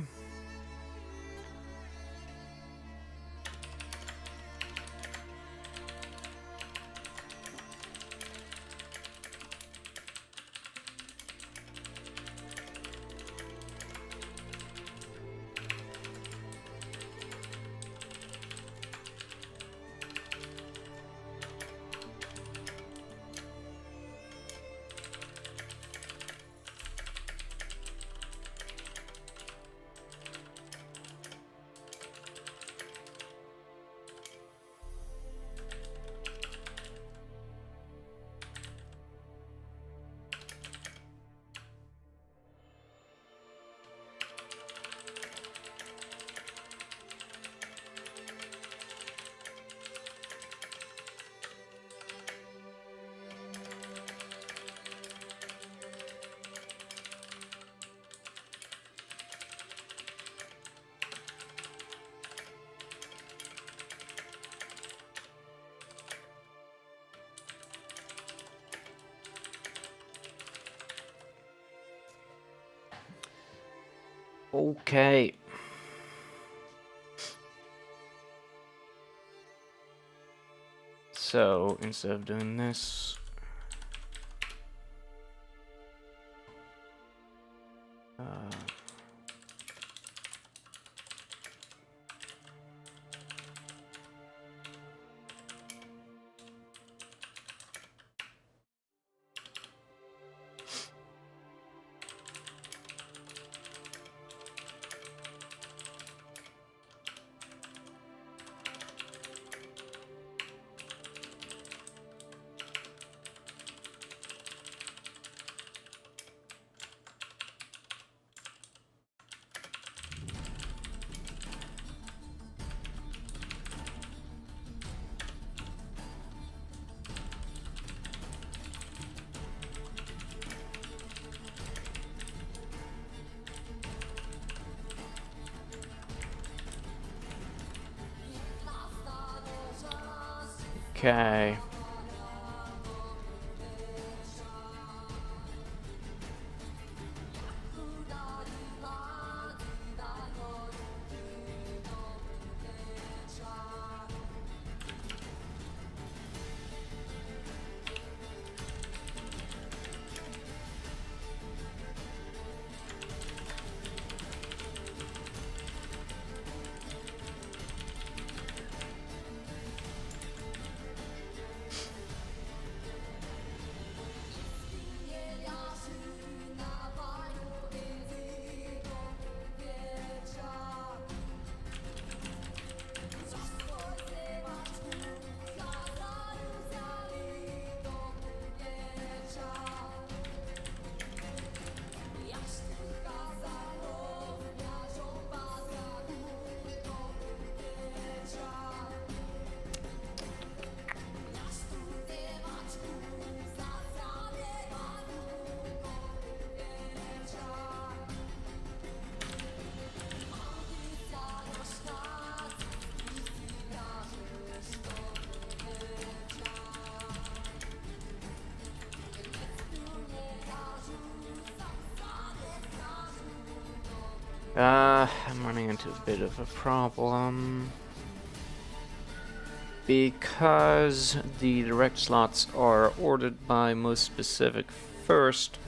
Okay. So instead of doing this, okay. I'm running into a bit of a problem because the direct slots are ordered by most specific first.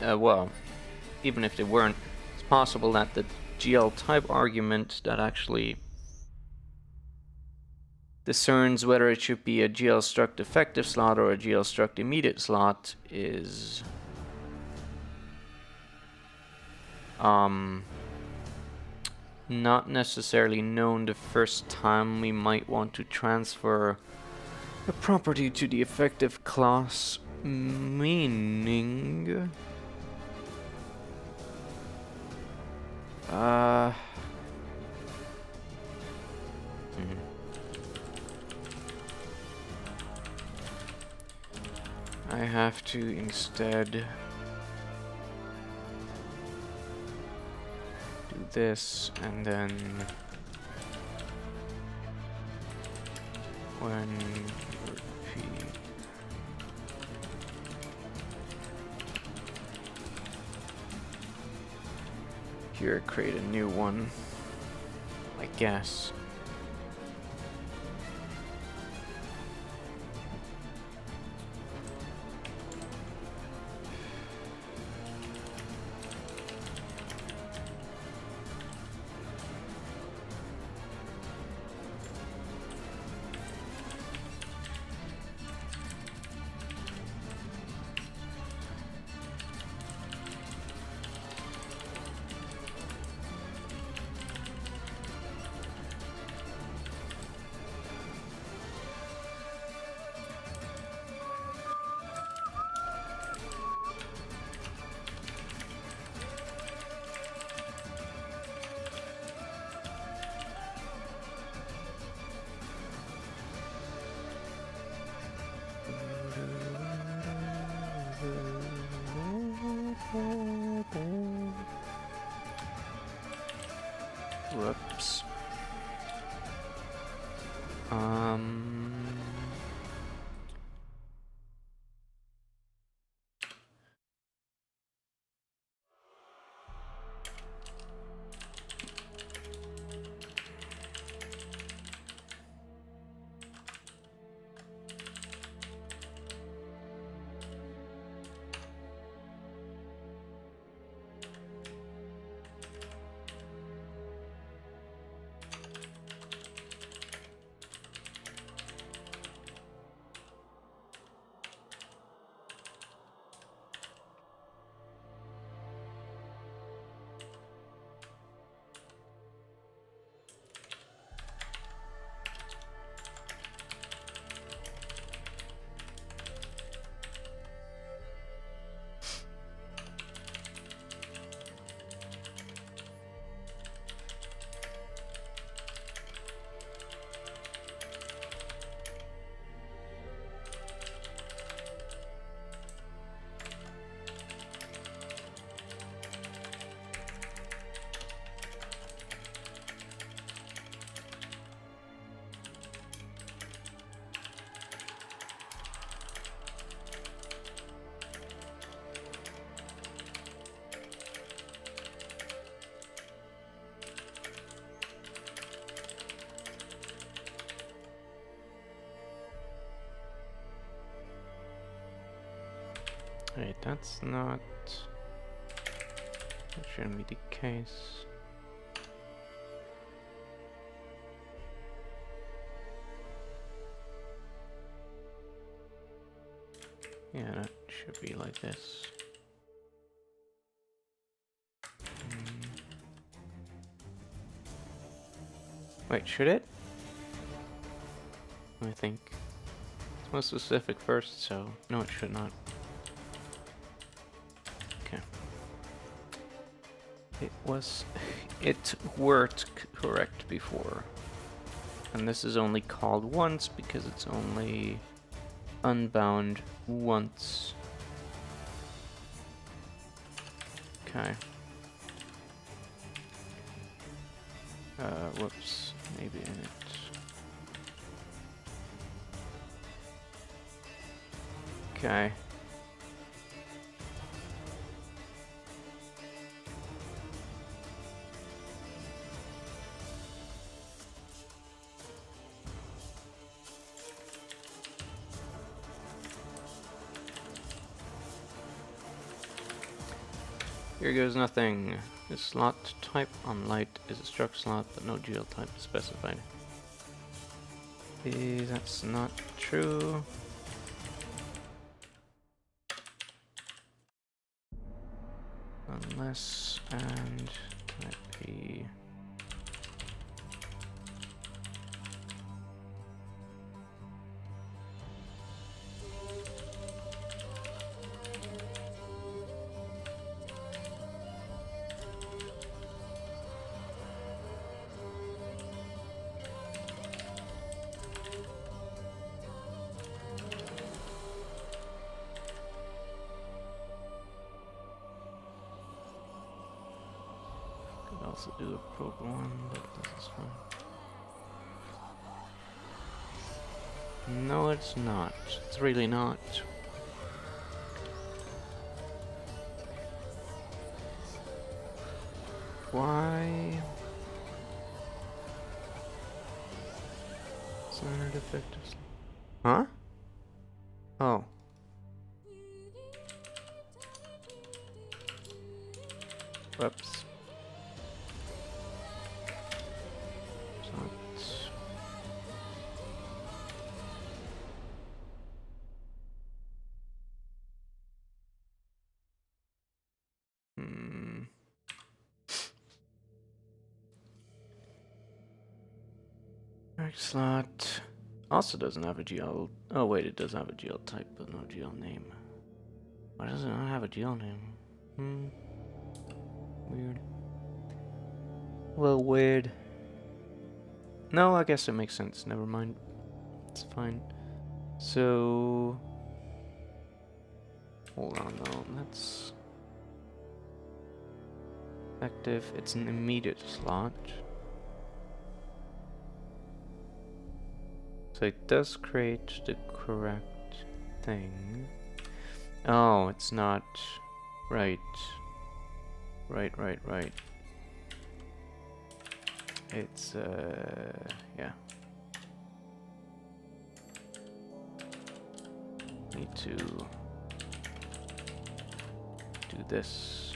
Well, even if they weren't, it's possible that the GL type argument that actually discerns whether it should be a GL struct effective slot or a GL struct immediate slot is not necessarily known the first time we might want to transfer a property to the effective class, meaning I have to instead do this, and then when repeat here, create a new one, I guess. Wait, that's not... That shouldn't be the case. Yeah, that should be like this. Wait, should it? Let me think. It's more specific first, so no, it should not. Okay. It worked correct before. And this is only called once because it's only unbound once. Okay. Whoops, maybe in it. Okay. Here goes nothing. The slot type on light is a struct slot, but no GL type is specified. That's not true. Unless and type P. Could also do a probe one, but this is fine. No, it's not. It's really not. Why? Standard effective. Huh? Oh. Whoops. Slot also doesn't have a GL. Oh wait, it does have a GL type, but no GL name. Why does it not have a GL name? Weird. Well, weird. No, I guess it makes sense. Never mind. It's fine. So, hold on though. Let's effective. It's an immediate slot. So it does create the correct thing. Oh, it's not right. Right. It's yeah. Need to do this.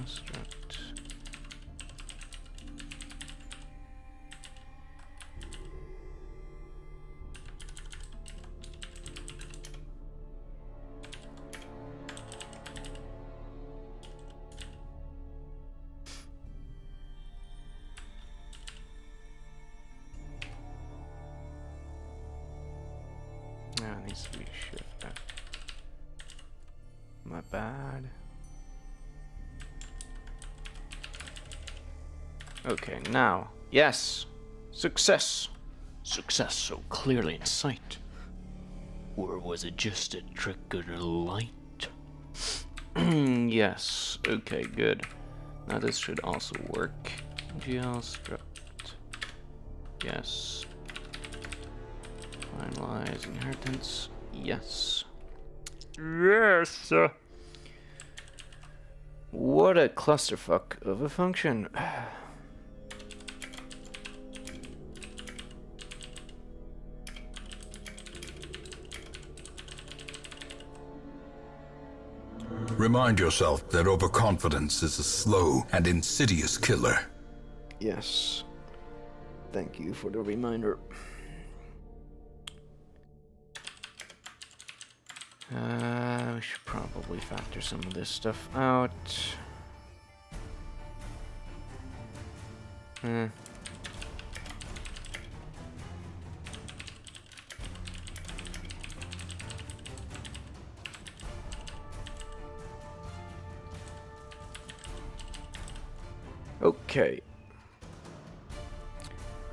Struct. Yeah, it needs to be shift. My bad. Okay, now. Yes! Success! Success so clearly in sight. Or was it just a trick of the light? Yes. Okay, good. Now this should also work. GL struct. Yes. Finalize inheritance. Yes. Yes! What a clusterfuck of a function. Remind yourself that overconfidence is a slow and insidious killer. Yes. Thank you for the reminder. We should probably factor some of this stuff out. Okay.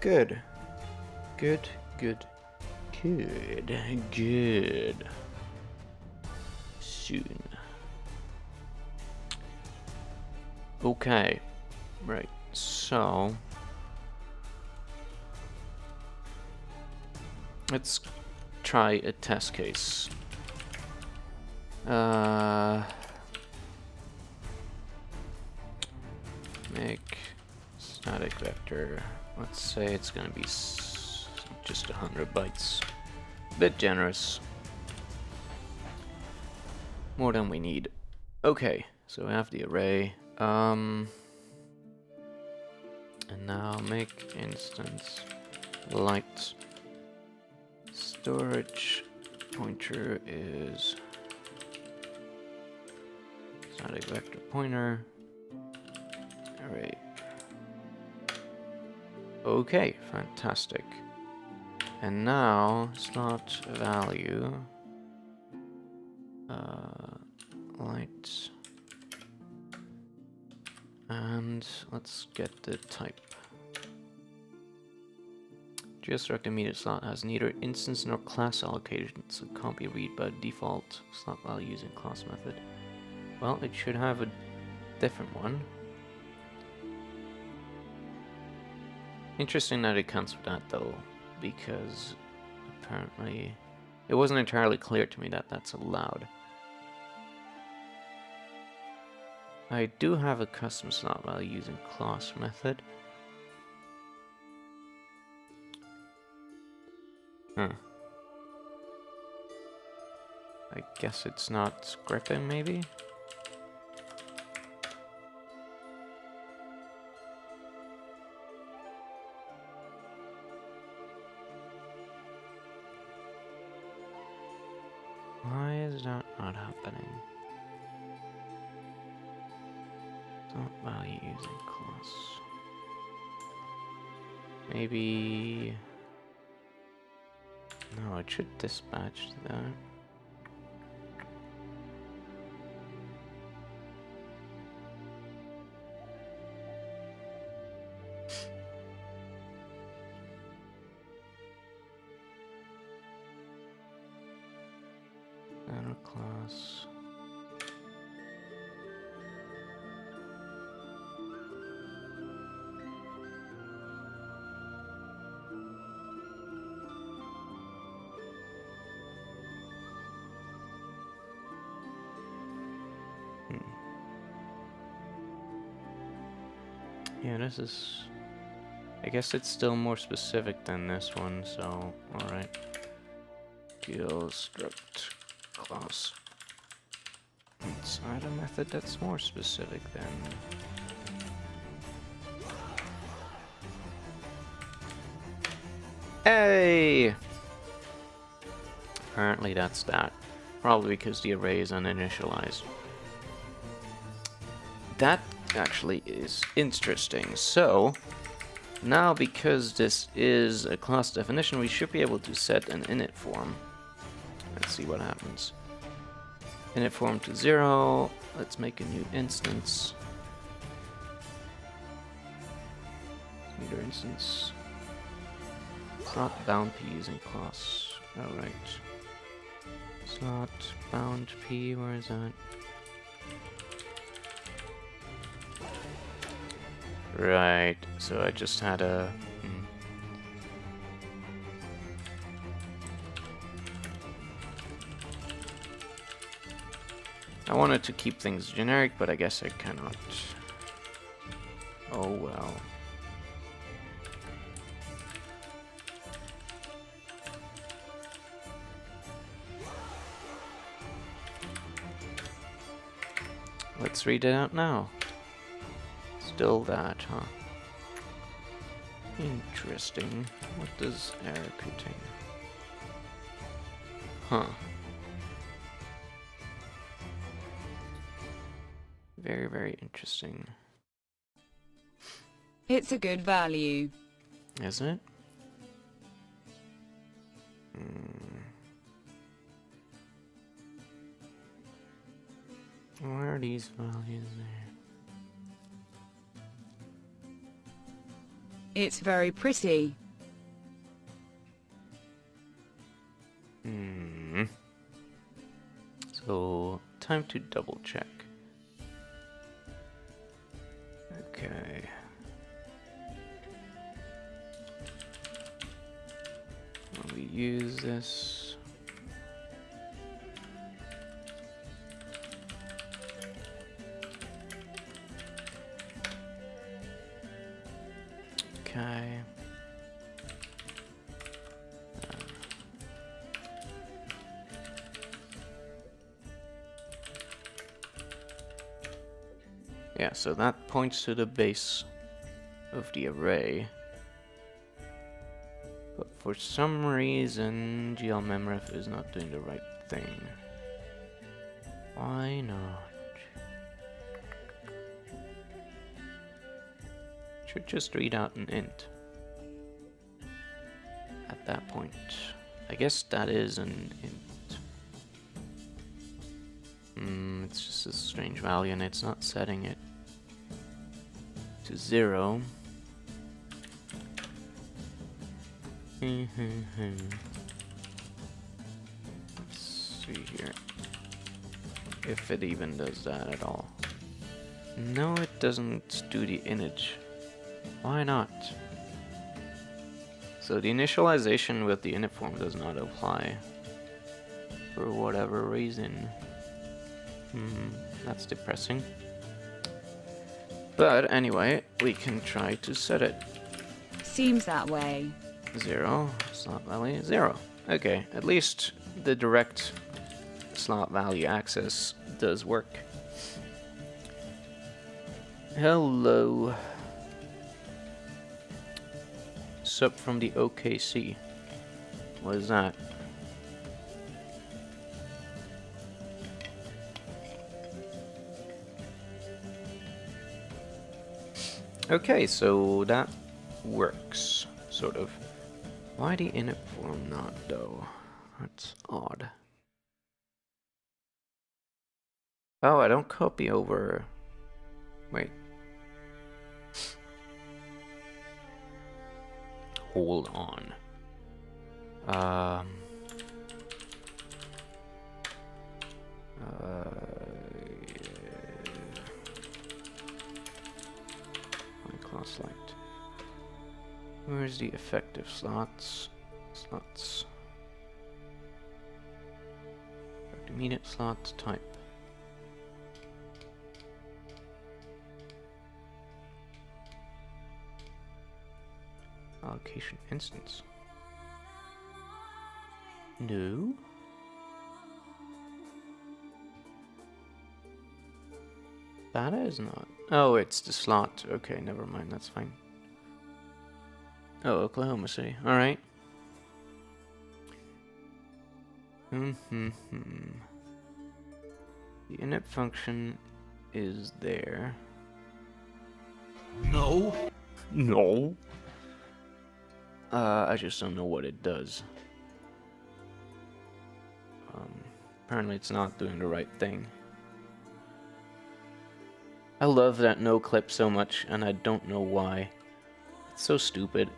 Good. Good, good, good, good. Soon. Okay. Right. So let's try a test case. Make static vector. Let's say it's gonna be just 100 bytes. Bit generous. More than we need. Okay, so we have the array. And now make instance light. Storage pointer is static vector pointer array. Okay, fantastic. And now slot value light, and let's get the type. GeoStruct immediate slot has neither instance nor class allocation, so it can't be read by default slot value using class method. Well, it should have a different one. Interesting that it counts with that though, because apparently it wasn't entirely clear to me that that's allowed. I do have a custom slot value using class method. I guess it's not scripting, maybe? Why is that not happening? Slot value using class. Maybe... No, it should dispatch that. Outer class. Yeah, this is... I guess it's still more specific than this one, so... Alright. GeoStruct class. Inside a method that's more specific then. Hey! Apparently that's that. Probably because the array is uninitialized. That actually is interesting. So, now because this is a class definition, we should be able to set an init form. Let's see what happens. Init form to 0. Let's make a new instance. Meter instance. Slot bound p using class. Alright. Slot bound p, where is that? Right, so I just had a... I wanted to keep things generic, but I guess I cannot. Oh well. Let's read it out now. Still that, huh? Interesting. What does error contain? Huh. Very, very interesting. It's a good value. Isn't it? Where are these values there? It's very pretty. So, time to double check. Okay. When we use this. Okay. Yeah, so that points to the base of the array. But for some reason, glmemref is not doing the right thing. Why not? Should just read out an int. At that point. I guess that is an int. It's just a strange value and it's not setting it to 0. Let's see here. If it even does that at all. No, it doesn't do the image. Why not? So the initialization with the init form does not apply. For whatever reason. That's depressing. But anyway, we can try to set it. Seems that way. 0, slot value 0. Okay, at least the direct slot value access does work. Hello. Sub from the OKC. What is that? Okay, so that works, sort of. Why the init form not, though? That's odd. Oh, I don't copy over... Wait. Hold on. Class light. Where's the effective slots? Slots. Immediate slot type. Allocation instance. No. That is not. Oh, it's the slot. Okay, never mind. That's fine. Oh, Oklahoma City. All right. The init function is there. No. No. I just don't know what it does. Apparently, it's not doing the right thing. I love that no clip so much, and I don't know why. It's so stupid.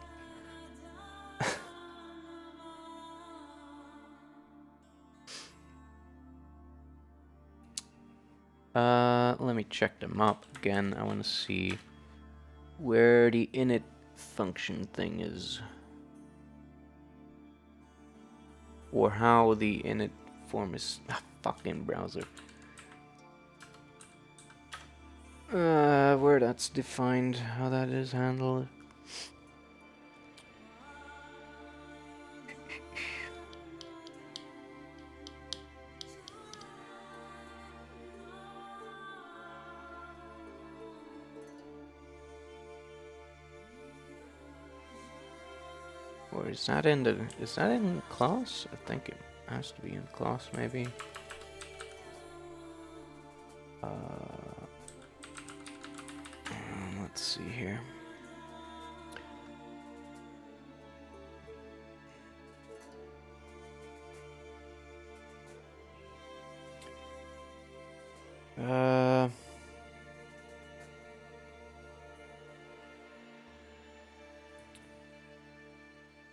Let me check them up again. I want to see where the init function thing is. Or how the init form is... fucking browser. Where that's defined, how that is handled. Or is that in class? I think it has to be in class, maybe. Let's see here.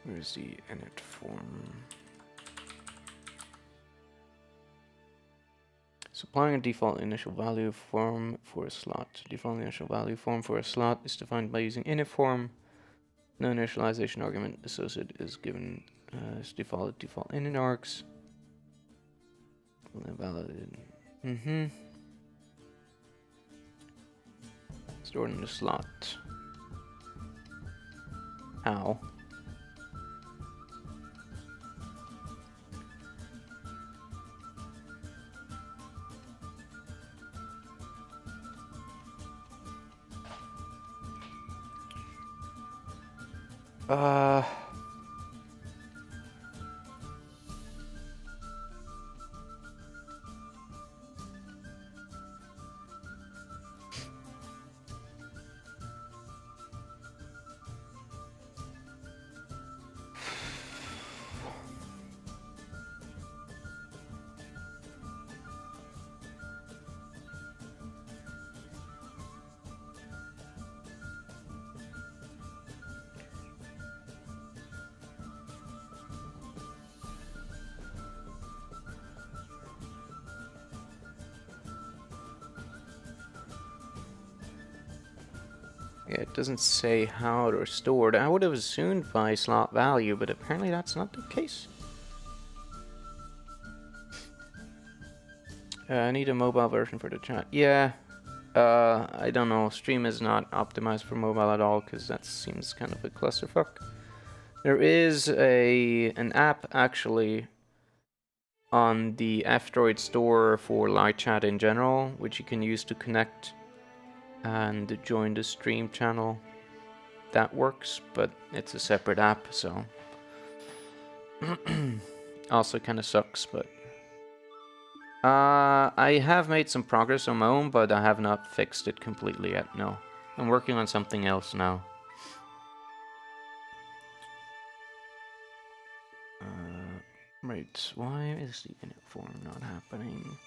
Where's the init form? Supplying a default initial value form for a slot. Default initial value form for a slot is defined by using init form. No initialization argument associated is given as default init args. Validated. Stored in the slot. Ow. Yeah, it doesn't say how they're stored. I would have assumed by slot value, but apparently that's not the case. I need a mobile version for the chat. Yeah, I don't know. Stream is not optimized for mobile at all because that seems kind of a clusterfuck. There is an app actually on the F-Droid store for live chat in general, which you can use to connect and join the stream channel. That works, but it's a separate app, so also kind of sucks. But I have made some progress on my own, but I have not fixed it completely yet. No, I'm working on something else now. Right, why is the init form not happening?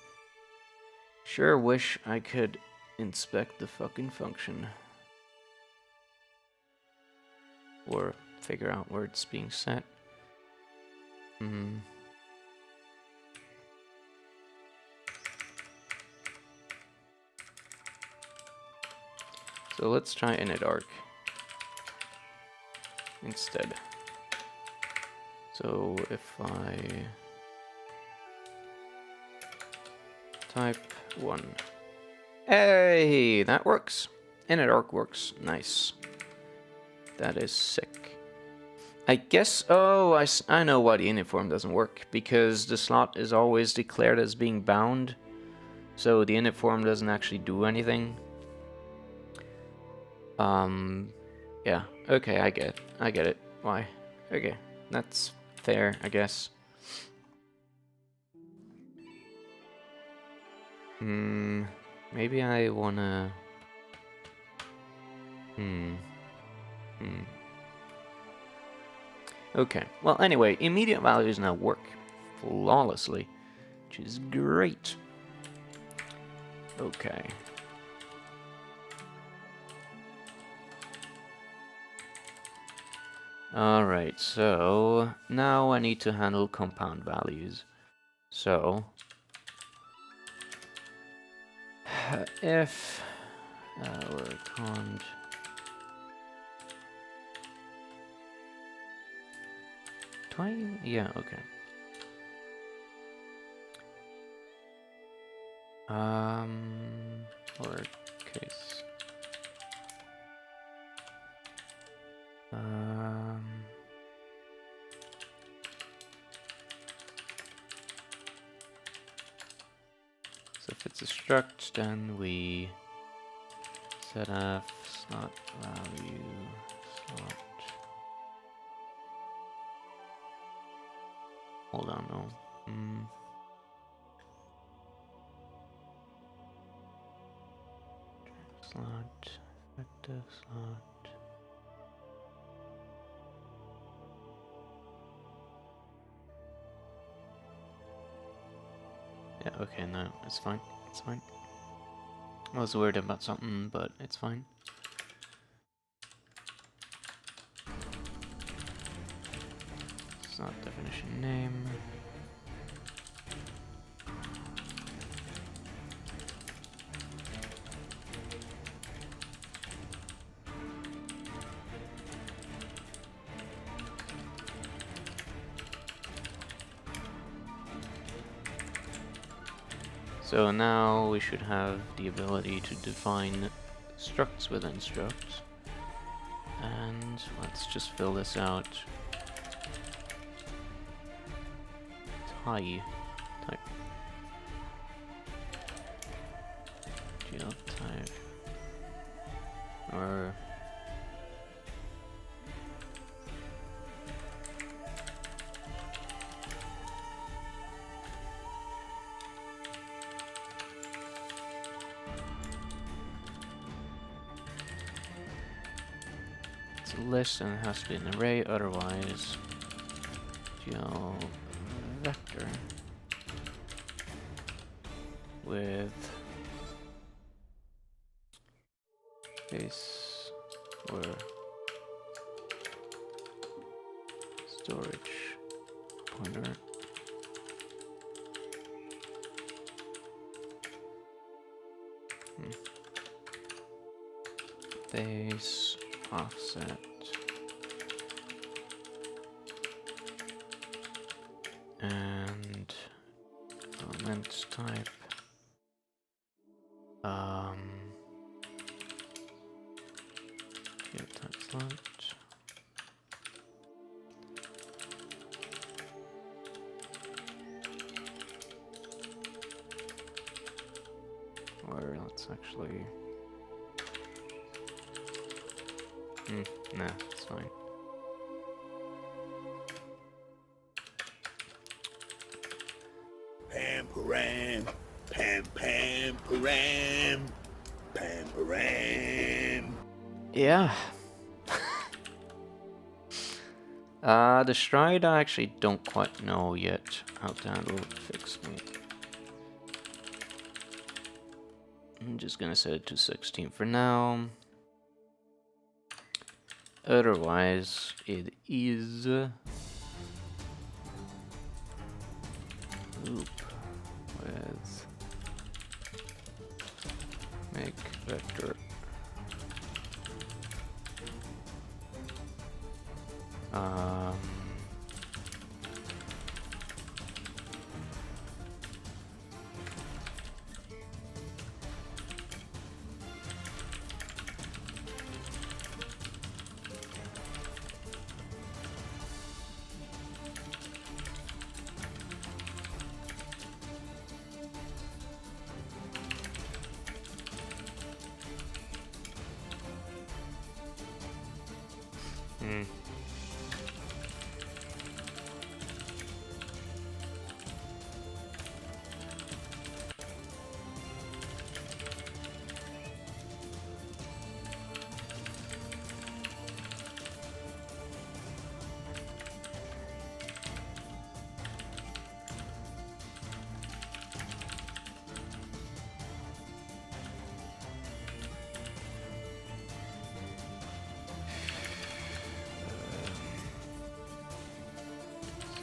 Sure wish I could inspect the fucking function. Or figure out where it's being set. So let's try init arg instead. So if I type 1. Hey, that works. Init arg works. Nice. That is sick. I guess, oh, I know why the init form doesn't work. Because the slot is always declared as being bound. So the init form doesn't actually do anything. Yeah, okay, I get it. Why? Okay, that's fair, I guess. Maybe I wanna... Okay, well anyway, immediate values now work flawlessly, which is great. Okay. Alright, so now I need to handle compound values. So if or cond yeah, okay. Or case. So if it's a struct, then we set f slot value slot. Hold on, no. Slot, effective slot. Yeah, okay, no, it's fine. It's fine. I was worried about something, but it's fine. Slot definition name. So now we should have the ability to define structs within structs. And let's just fill this out. Type. GL type. Or it's a list and it has to be an array, otherwise GL vector with base or storage pointer. Base offset and element type here type slot or let's actually nah, it's fine. Pam param, pam pam param, pam param. Yeah. The stride I actually don't quite know yet how to handle fixing. I'm just gonna set it to 16 for now. Otherwise, it is loop with make vector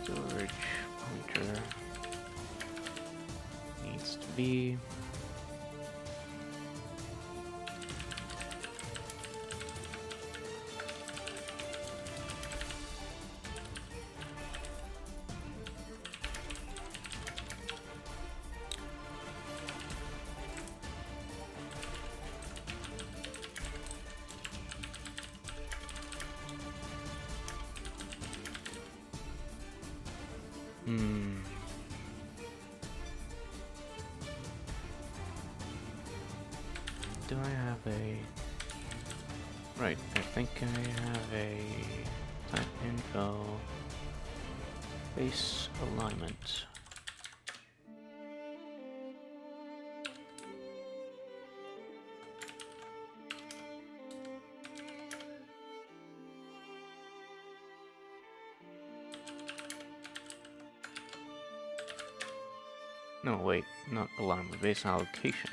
storage pointer needs to be Hmm. Do I have a... Right, I think I have a type info face alignment. No, wait, not alignment, base allocation.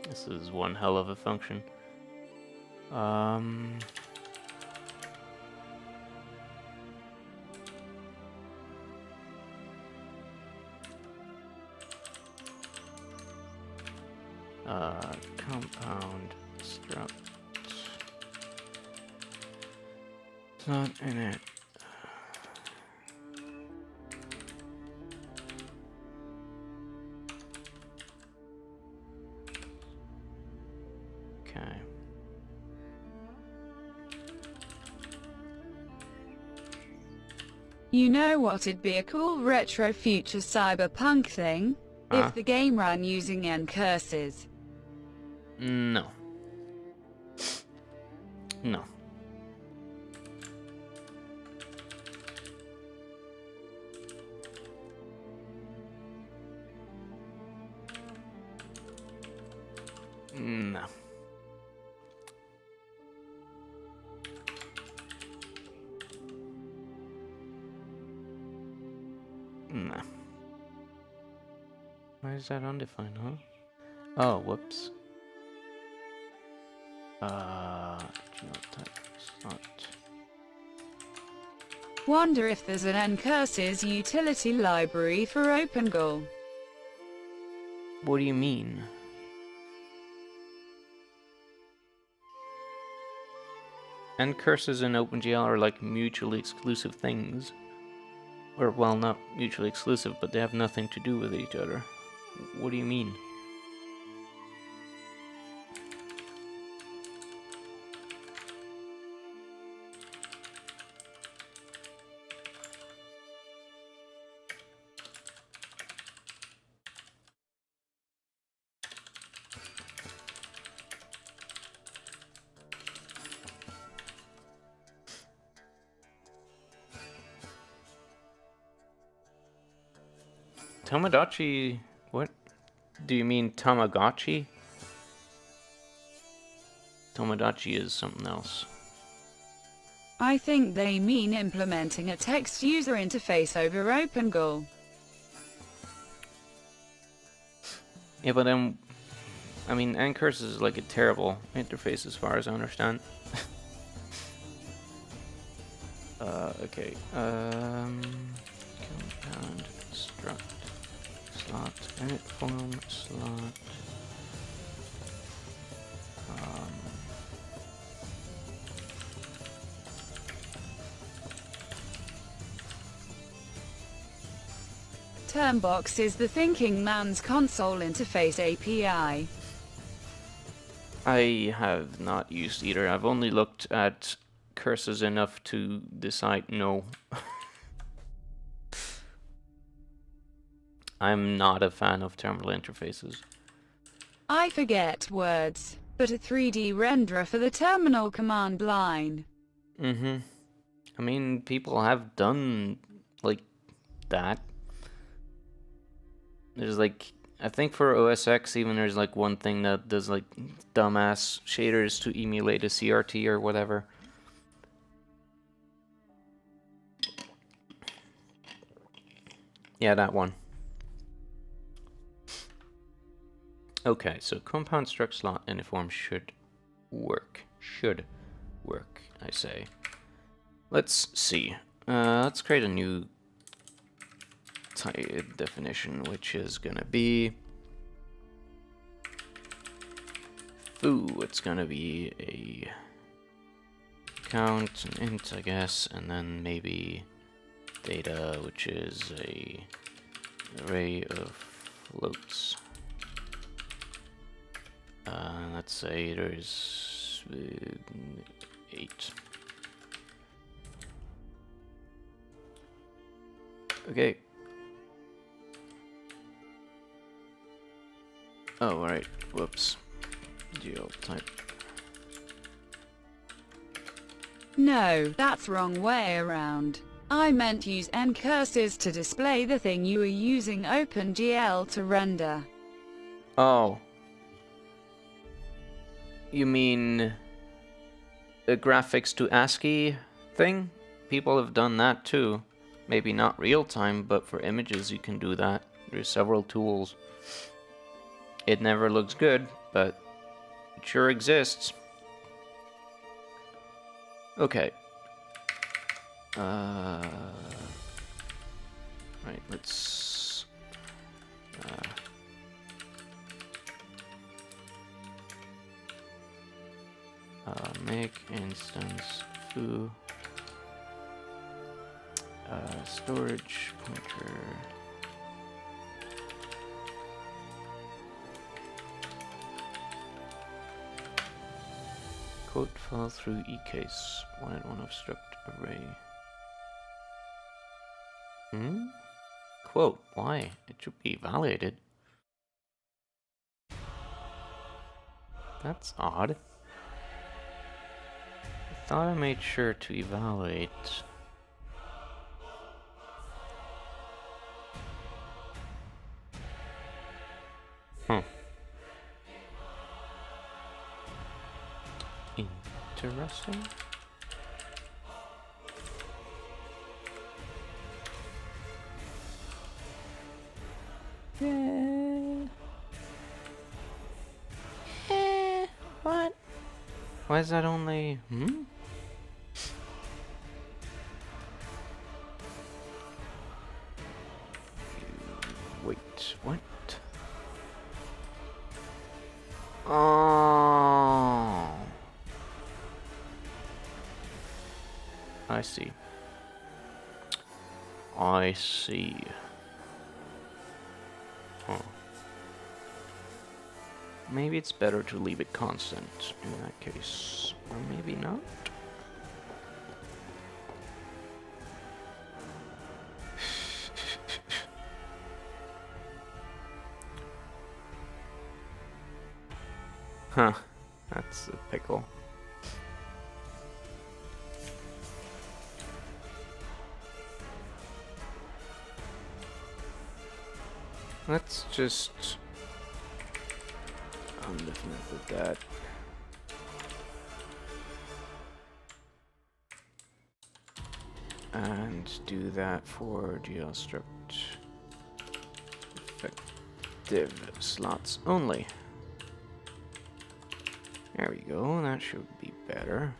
This is one hell of a function. Compound struct. It's not in it. Okay. You know what'd be a cool retro future cyberpunk thing? Huh? If the game ran using N curses. No. No. No. No. Why is that undefined, huh? Oh, whoops. Genotype slot. Wonder if there's an N curses utility library for OpenGL. What do you mean? And curses and OpenGL are like mutually exclusive things. Or, well, not mutually exclusive, but they have nothing to do with each other. What do you mean? Tamagotchi? What? Do you mean Tamagotchi? Tamagotchi is something else. I think they mean implementing a text user interface over OpenGL. Yeah, but then, I mean, Ncurse is like a terrible interface as far as I understand. Okay. Compound struct slot init form slot. Termbox is the thinking man's console interface API. I have not used either. I've only looked at curses enough to decide no. I'm not a fan of terminal interfaces. I forget words, but a 3D renderer for the terminal command line. Mm-hmm. I mean, people have done, like, that. There's, like, I think for OS X even there's, like, one thing that does, like, dumbass shaders to emulate a CRT or whatever. Yeah, that one. Okay, so compound struct slot uniform should work. Should work, I say. Let's see. Let's create a new type definition, which is gonna be foo. It's gonna be a count, an int, I guess, and then maybe data, which is a array of floats. Let's say there's 8. Okay. Oh, right. Whoops. GL type. No, that's wrong way around. I meant use ncurses to display the thing you were using OpenGL to render. Oh. You mean the graphics to ASCII thing? People have done that too. Maybe not real time, but for images you can do that. There's several tools. It never looks good, but it sure exists. Okay. Right, let's make instance foo storage pointer quote file through ecase 1 and 1 of struct array. Quote, why? It should be validated. That's odd. I thought I made sure to evaluate. Interesting. What? Why is that only... Wait, what? Oh, I see. I see. Huh. Maybe it's better to leave it constant in that case, or maybe not. Huh, that's a pickle. Let's just undefinite with that. And do that for GL struct effective slots only. There we go, that should be better.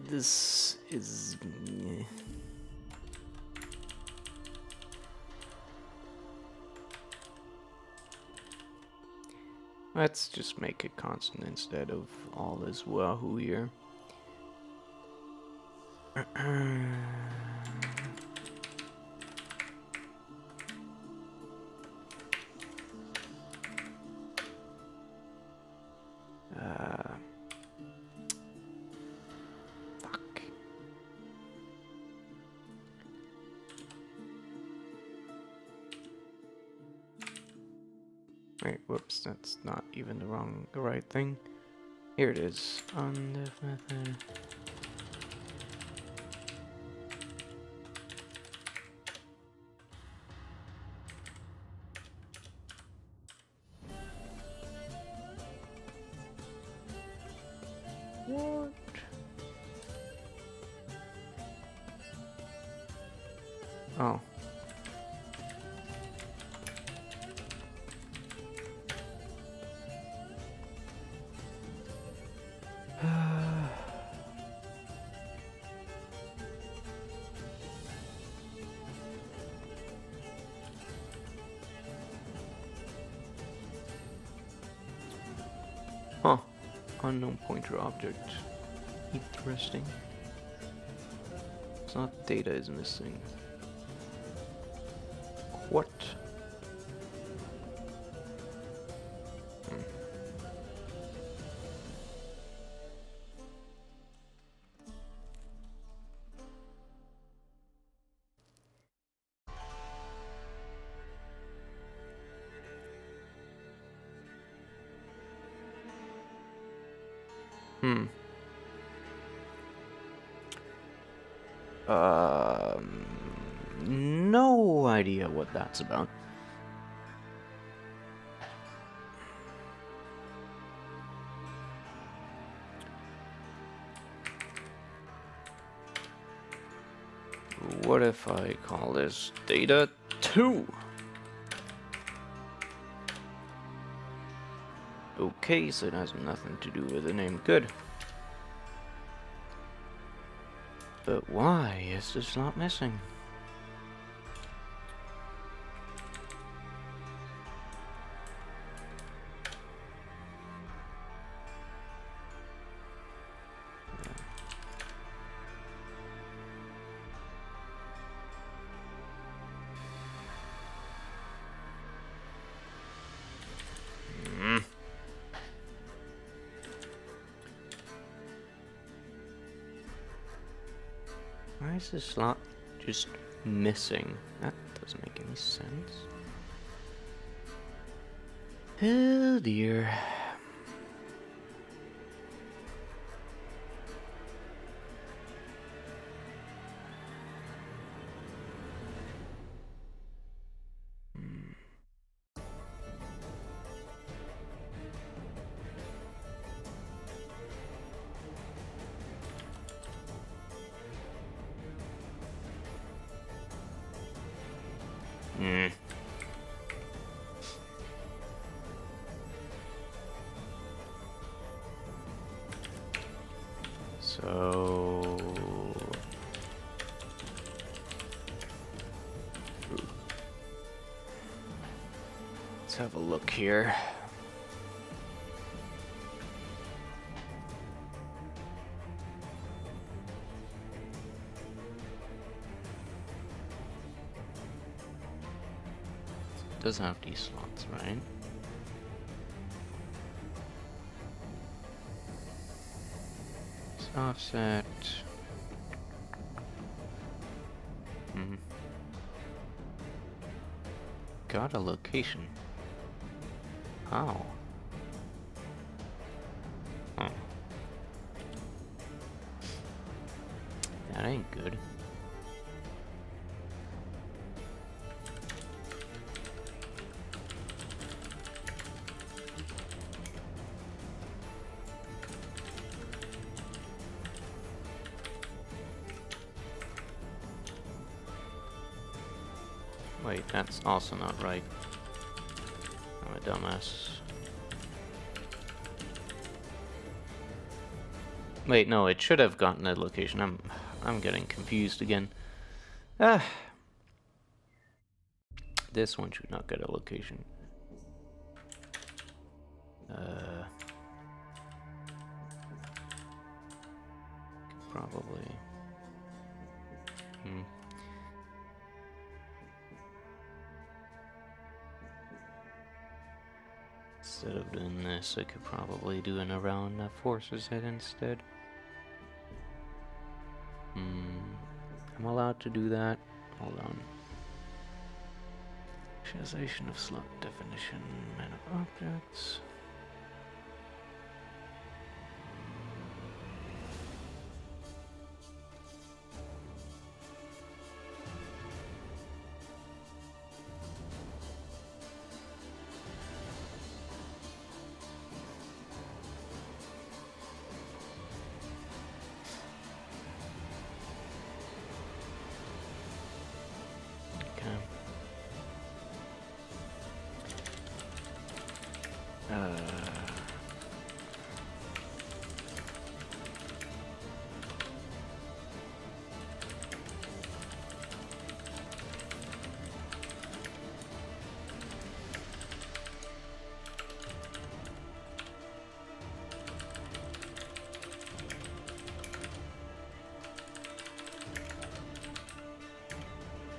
This is... Let's just make it constant instead of all this wahoo here. Wait, whoops, that's not even the right thing. Here it is. On this method. What? Oh. Huh. Unknown pointer object. Interesting. It's not data is missing. What? Hmm. No idea what that's about. What if I call this data 2? Okay, so it has nothing to do with the name. Good. But why is this not missing? Why is this slot just missing? That doesn't make any sense. Oh dear. So let's have a look here. It does have these slots, right? Offset. Got a location. How? Oh. That ain't good. Wait, that's also not right. I'm a dumbass. Wait, no, it should have gotten a location. I'm getting confused again. Ah. This one should not get a location. Probably. Instead of doing this, I could probably do an around the forces head instead. I'm allowed to do that. Hold on. Initialization of slot definition, man of objects.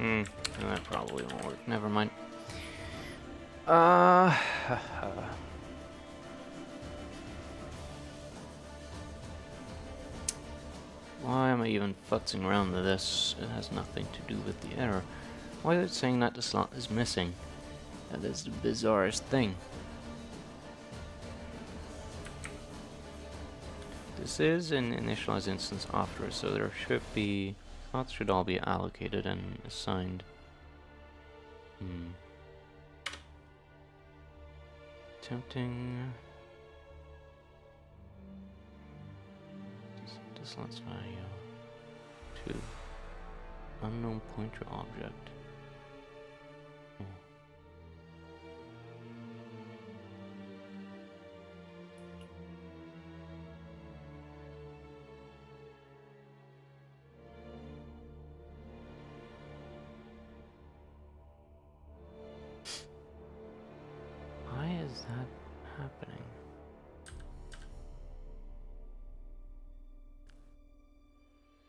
That probably won't work. Never mind. Why am I even futzing around with this? It has nothing to do with the error. Why is it saying that the slot is missing? That is the bizarrest thing. This is an initialized instance after, so there should be... slots should all be allocated and assigned. Tempting... the slot's value to unknown pointer object. Why is that happening?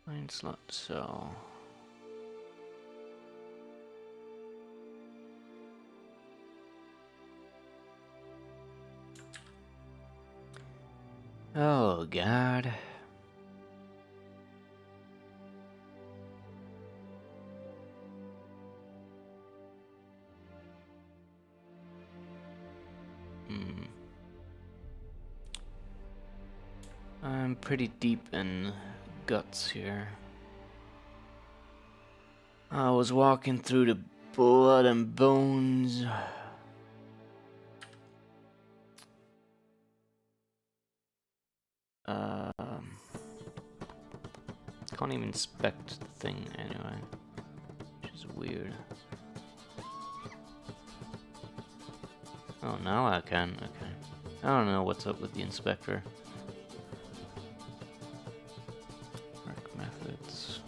Find slot cell. Oh God. I'm pretty deep in guts here. I was walking through the blood and bones. Can't even inspect the thing anyway, which is weird. Oh, now I can. Okay. I don't know what's up with the inspector. Work methods.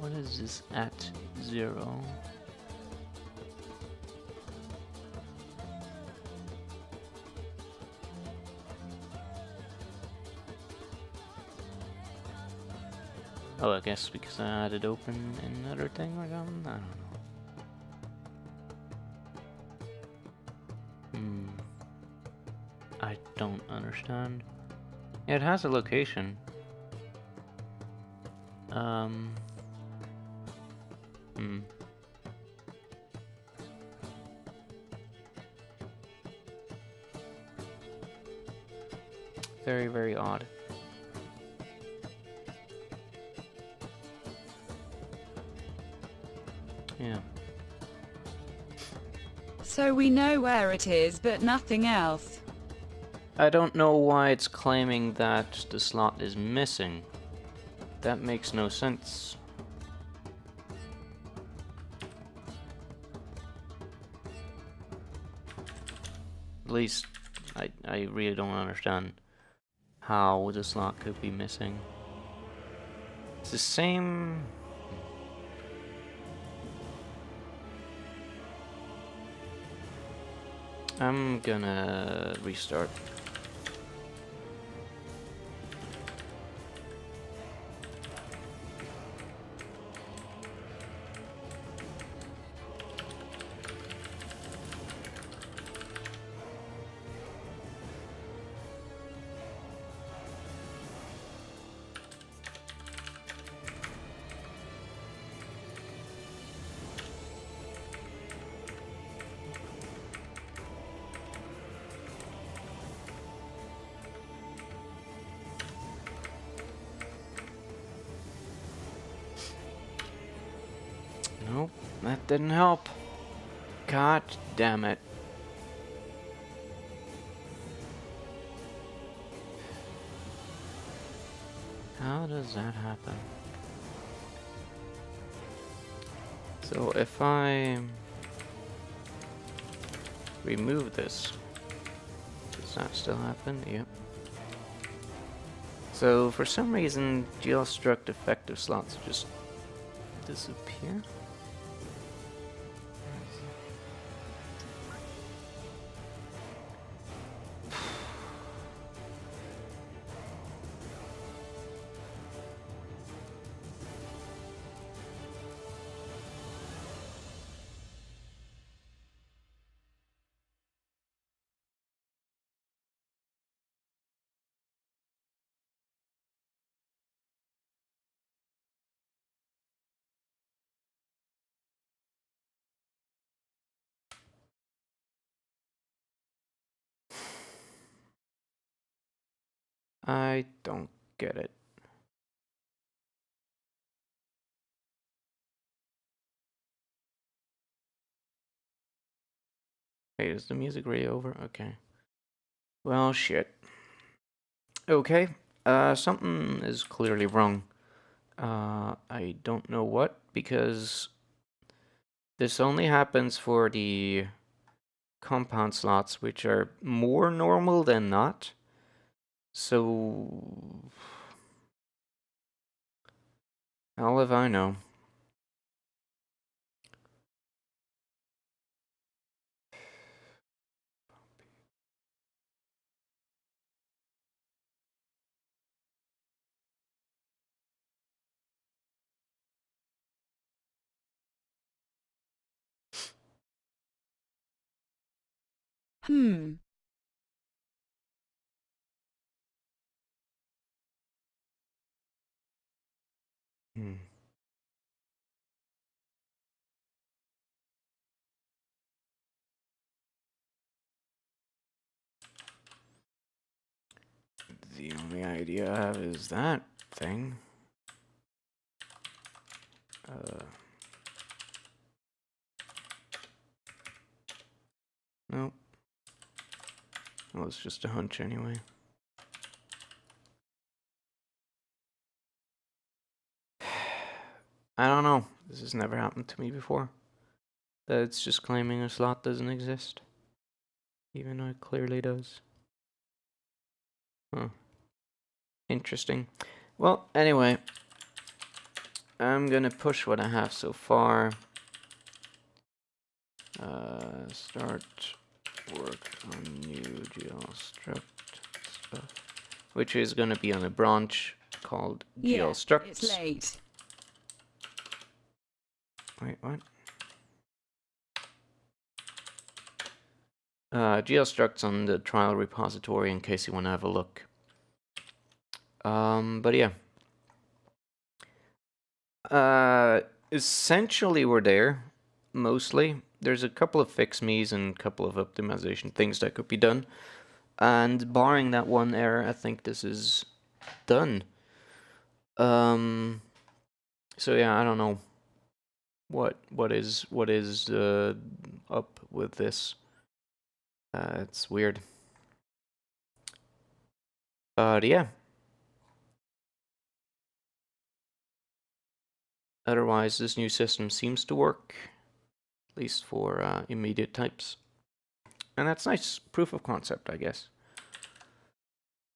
What is this at 0? Oh, I guess because I had it open in another thing or something? I don't know. I don't understand. Yeah, it has a location. Very, very odd. Yeah. So we know where it is, but nothing else. I don't know why it's claiming that the slot is missing. That makes no sense. At least, I really don't understand how the slot could be missing. It's the same... I'm gonna restart. Nope, that didn't help. God damn it. How does that happen? So if I remove this, does that still happen? Yep. So for some reason, GL struct effective slots just disappear. I don't get it. Wait, is the music really over? Okay. Well, shit. Okay, something is clearly wrong. I don't know what, because this only happens for the compound slots, which are more normal than not. So, hell if I know. Hmm. Hmm. The only idea I have is that thing. Nope. Well, it's just a hunch anyway. I don't know. This has never happened to me before. That it's just claiming a slot doesn't exist. Even though it clearly does. Huh. Interesting. Well, anyway. I'm gonna push what I have so far. Start work on new GL struct stuff. Which is gonna be on a branch called GL structs. It's late. Wait, what? GL structs on the trial repository in case you want to have a look. But yeah. Essentially we're there, mostly. There's a couple of fix me's and a couple of optimization things that could be done. And barring that one error, I think this is done. So yeah, I don't know what is up with this. It's weird. But yeah. Otherwise, this new system seems to work, at least for immediate types. And that's nice. Proof of concept, I guess.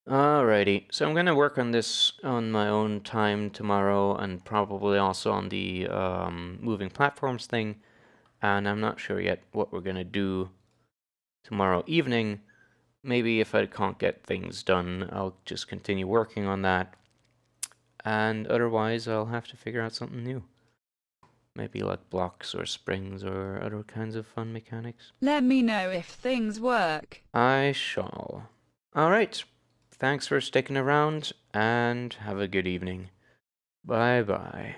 Alrighty, so I'm gonna work on this on my own time tomorrow, and probably also on the moving platforms thing. And I'm not sure yet what we're gonna do tomorrow evening. Maybe if I can't get things done, I'll just continue working on that. And otherwise, I'll have to figure out something new. Maybe like blocks or springs or other kinds of fun mechanics. Let me know if things work. I shall. Alright. Thanks for sticking around, and have a good evening. Bye bye.